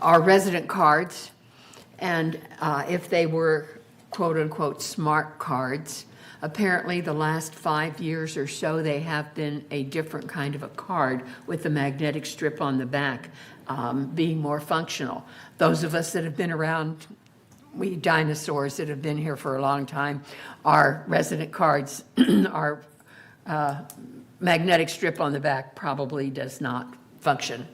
our resident cards and if they were quote-unquote smart cards. Apparently, the last 5 years or so, they have been a different kind of a card with a magnetic strip on the back, being more functional. Those of us that have been around, we dinosaurs that have been here for a long time, our resident cards, our magnetic strip on the back probably does not function.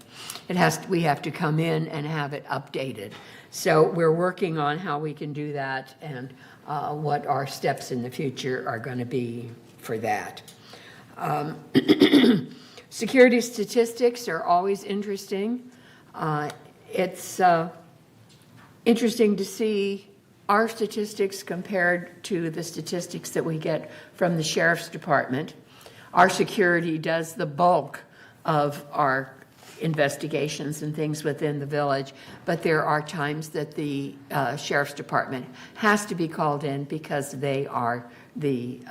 We have to come in and have it updated. So we're working on how we can do that and what our steps in the future are going to be for that. Security statistics are always interesting. It's interesting to see our statistics compared to the statistics that we get from the Sheriff's Department. Our security does the bulk of our investigations and things within the village, but there are times that the Sheriff's Department has to be called in because they are the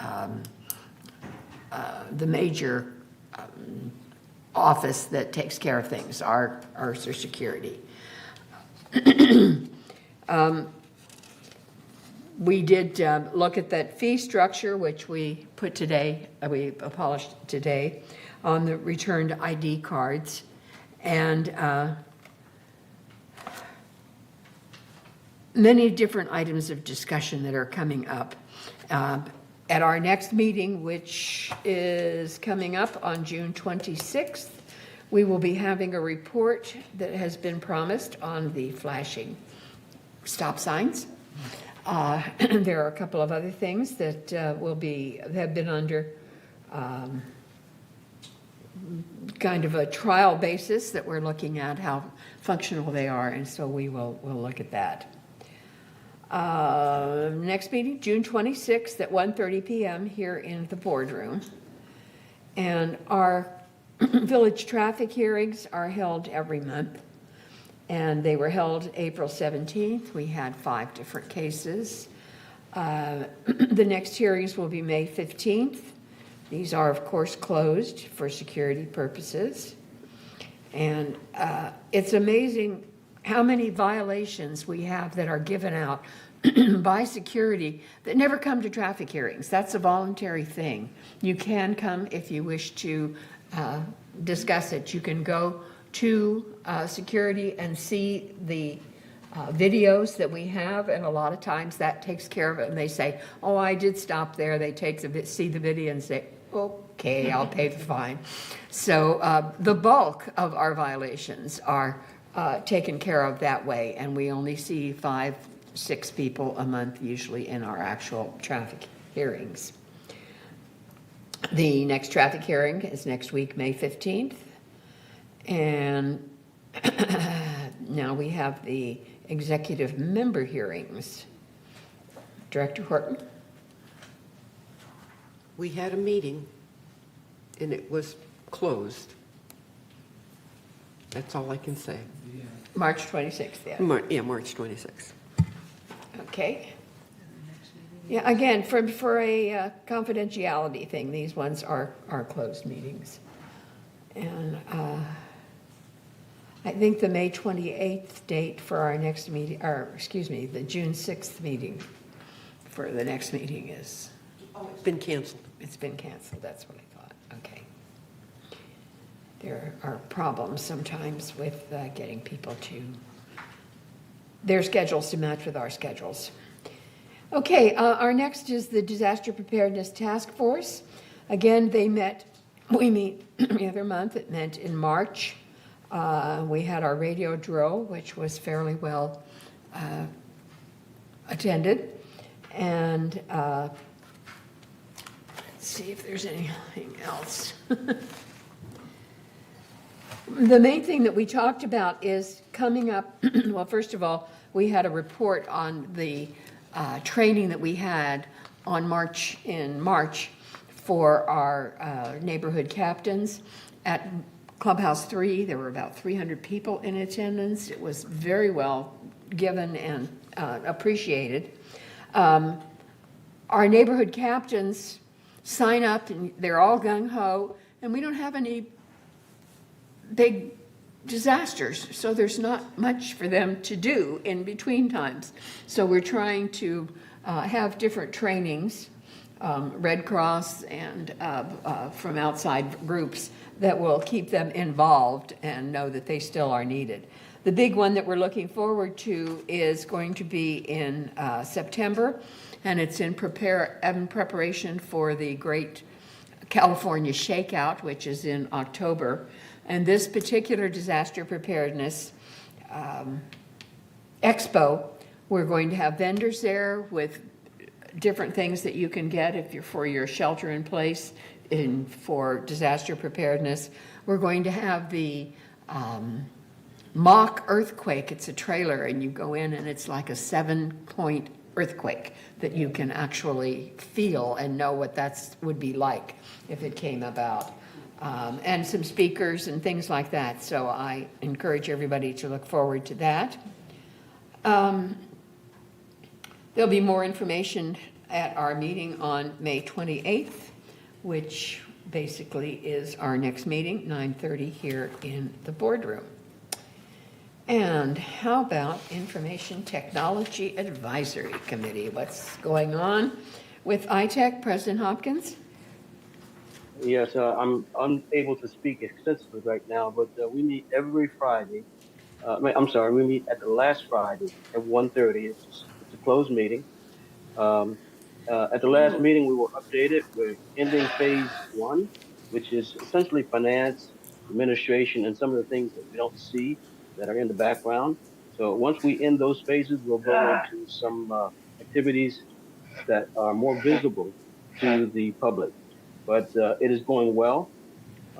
major office that takes care of things, our security. We did look at that fee structure, which we put today, we polished today on the returned ID cards. And many different items of discussion that are coming up. At our next meeting, which is coming up on June 26th, we will be having a report that has been promised on the flashing stop signs. There are a couple of other things that have been under kind of a trial basis that we're looking at how functional they are, and so we'll look at that. Next meeting, June 26th at 1:30 p.m. here in the boardroom. And our village traffic hearings are held every month, and they were held April 17th. We had 5 different cases. The next hearings will be May 15th, These are, of course, closed for security purposes. And it's amazing how many violations we have that are given out by security that never come to traffic hearings. That's a voluntary thing. You can come if you wish to discuss it. You can go to security and see the videos that we have, and a lot of times that takes care of it. And they say, oh, I did stop there. They see the video and say, okay, I'll pay the fine. So the bulk of our violations are taken care of that way, and we only see 5-6 people a month usually in our actual traffic hearings. The next traffic hearing is next week, May 15th. And now we have the executive member hearings. Director Horton? We had a meeting, and it was closed. That's all I can say. March 26th, yeah. March 26th. Okay. Yeah, again, for a confidentiality thing, these ones are closed meetings. And I think the May 28th date for our next meeting, or excuse me, the June 6th meeting for the next meeting is... Oh, it's been canceled. It's been canceled, that's what I thought, okay. There are problems sometimes with getting people to, their schedules to match with our schedules. Okay, our next is the Disaster Preparedness Task Force. Again, we meet every other month. It meant in March. We had our radio drill, which was fairly well attended. And let's see if there's anything else. The main thing that we talked about is coming up, well, first of all, we had a report on the training that we had in March for our neighborhood captains. At Clubhouse 3, there were about 300 people in attendance. It was very well given and appreciated. Our neighborhood captains sign up, and they're all gung-ho, and we don't have any big disasters, so there's not much for them to do in between times. So we're trying to have different trainings, Red Cross and from outside groups, that will keep them involved and know that they still are needed. The big one that we're looking forward to is going to be in September, and it's in preparation for the Great California Shakeout, which is in October. And this particular disaster preparedness expo, we're going to have vendors there with different things that you can get if you're for your shelter in place for disaster preparedness. We're going to have the mock earthquake. It's a trailer, and you go in, and it's like a 7-point earthquake that you can actually feel and know what that would be like if it came about. And some speakers and things like that. So I encourage everybody to look forward to that. There'll be more information at our meeting on May 28th, which basically is our next meeting, 9:30 here in the boardroom. And how about Information Technology Advisory Committee? What's going on with ITech? President Hopkins? Yes, I'm unable to speak extensively right now, but we meet every Friday. We meet at the last Friday at 1:30. It's a closed meeting. At the last meeting, we were updated. We're ending phase 1, which is essentially finance, administration, and some of the things that we don't see that are in the background. So once we end those phases, we'll go into some activities that are more visible to the public. But it is going well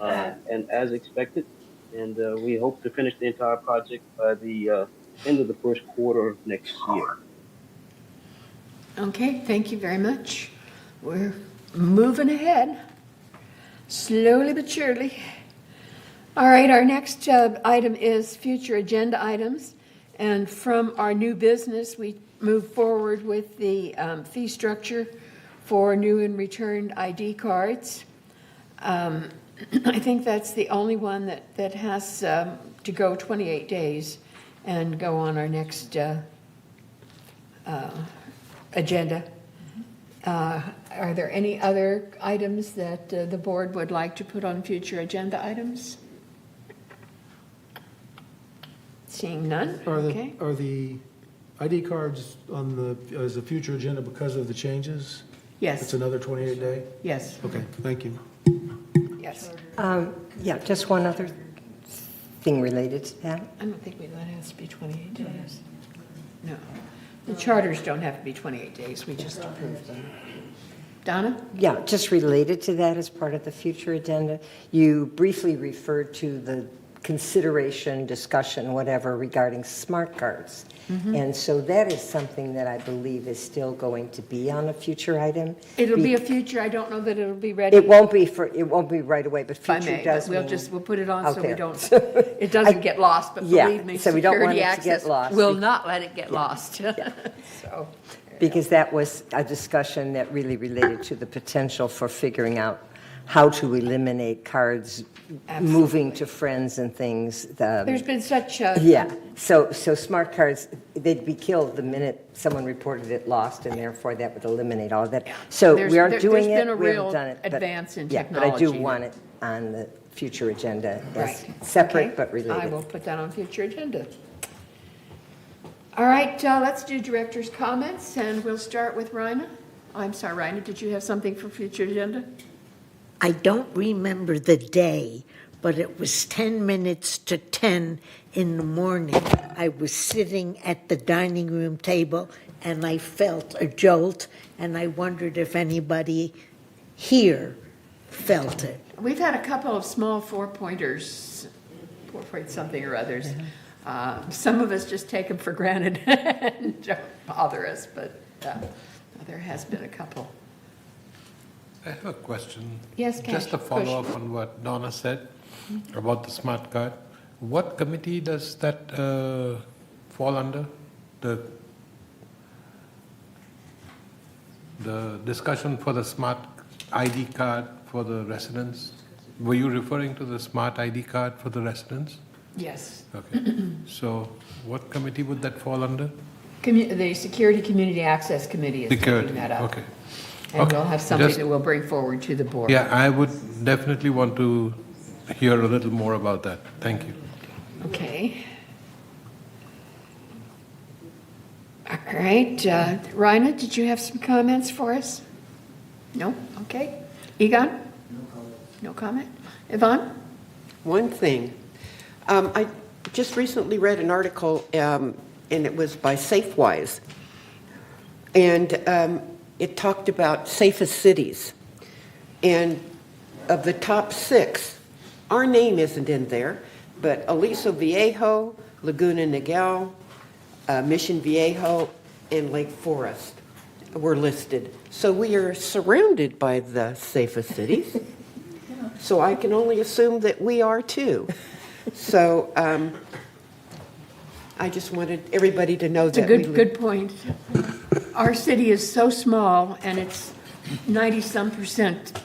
and as expected. And we hope to finish the entire project by the end of the first quarter of next year. Okay, thank you very much. We're moving ahead, slowly but surely. All right, our next item is future agenda items. And from our new business, we move forward with the fee structure for new and returned ID cards. I think that's the only one that has to go 28 days and go on our next agenda. Are there any other items that the board would like to put on future agenda items? Seeing none, okay. Are the ID cards on as a future agenda because of the changes? Yes. It's another 28 day? Yes, Okay, thank you. yes. Yeah, just one other thing related to that. I don't think that has to be 28 days. No. The charters don't have to be 28 days, we just approve them. Donna? Yeah, just related to that as part of the future agenda, you briefly referred to the consideration, discussion, whatever, regarding smart cards. And so that is something that I believe is still going to be on a future item. It'll be a future, I don't know that it'll be ready. It won't be right away, but If I future may, does but mean we'll put it on out so we there. don't, it doesn't get lost, but Yeah, believe me, so we don't want security it to get access lost. will not let it get lost. So, Because that was a discussion that really related to the potential for figuring out how to eliminate cards moving to friends and things. there's been such a. Yeah, so smart cards, they'd be killed the minute someone reported it lost, and therefore that would eliminate all of that. So we aren't doing There's it, been a we haven't real done it. but- advance in Yeah, but I do technology. want it on the future agenda as Right. separate Okay. but related. I will put that on future agenda. All right, let's do director's comments, and we'll start with Rhina. I'm sorry, Rhina, did you have something for future agenda? I don't remember the day, but it was 10 minutes to 10 in the morning. I was sitting at the dining room table and I felt a jolt, and I wondered if anybody here felt it. We've had a couple of small four-pointers, 4-point something or others. Some of us just take them for granted and don't bother us, but there has been a couple. I have a question. Yes, Cash. Just a follow-up on what Donna said about the smart card. What committee does that fall under? The discussion for the smart ID card for the residents? Were you referring to the smart ID card for the residents? Yes. Okay. So what committee would that fall under? The Security Community Access Committee is Security, taking that up. okay. And Okay. we'll have something Just- that we'll bring forward to the board. Yeah, I would definitely want to hear a little more about that. Thank you. Okay. All right, Rhina, did you have some comments for us? No? Okay. Egon? No comment. Yvonne? One thing. I just recently read an article, and it was by Safewise. And it talked about safest cities. And of the top 6, our name isn't in there, but Aliso Viejo, Laguna Niguel, Mission Viejo, and Lake Forest were listed. So we are surrounded by the safest cities. So I can only assume that we are too. So I just wanted everybody to know It's a that. good point. Our city is so small, and it's 90-some%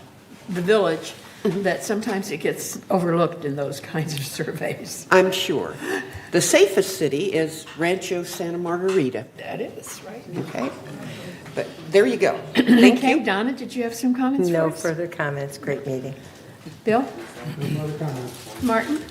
the village, that sometimes it gets overlooked in those kinds of surveys. I'm sure. The safest city is Rancho Santa Margarita. That is, right? Okay. But there you go. Thank Okay, you. Donna, did you have some comments for No us? further comments, great meeting. Bill? Martin?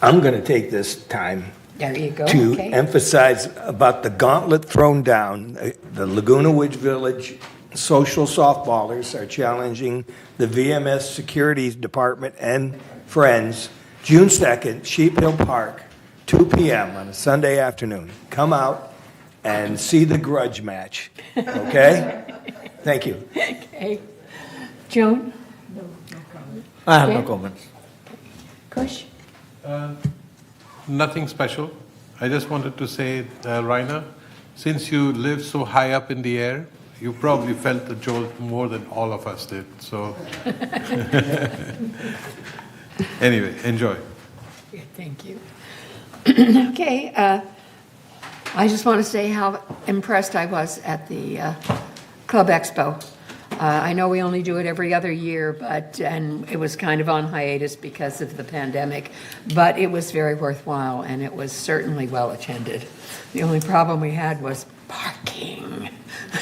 I'm going to take this time There you go, to okay. emphasize about the gauntlet thrown down. The Laguna Woods Village social softballers are challenging the VMS Security Department and friends, June 2nd, Sheep Hill Park, 2 p.m. on a Sunday afternoon. Come out and see the grudge match, okay? Thank you. Okay. Joan? I have no comments. Kush? Nothing special. I just wanted to say, Raina, since you live so high up in the air, you probably felt the jolt more than all of us did. So, anyway, enjoy. Yeah, thank you. Okay, I just want to say how impressed I was at the Club Expo. I know we only do it every other year, and it was kind of on hiatus because of the pandemic, but it was very worthwhile, and it was certainly well-attended. The only problem we had was parking.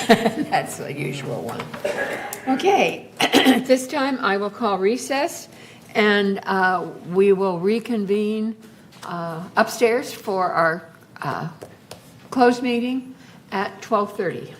That's the usual one. Okay, at this time, I will call recess, and we will reconvene upstairs for our closed meeting at 12:30.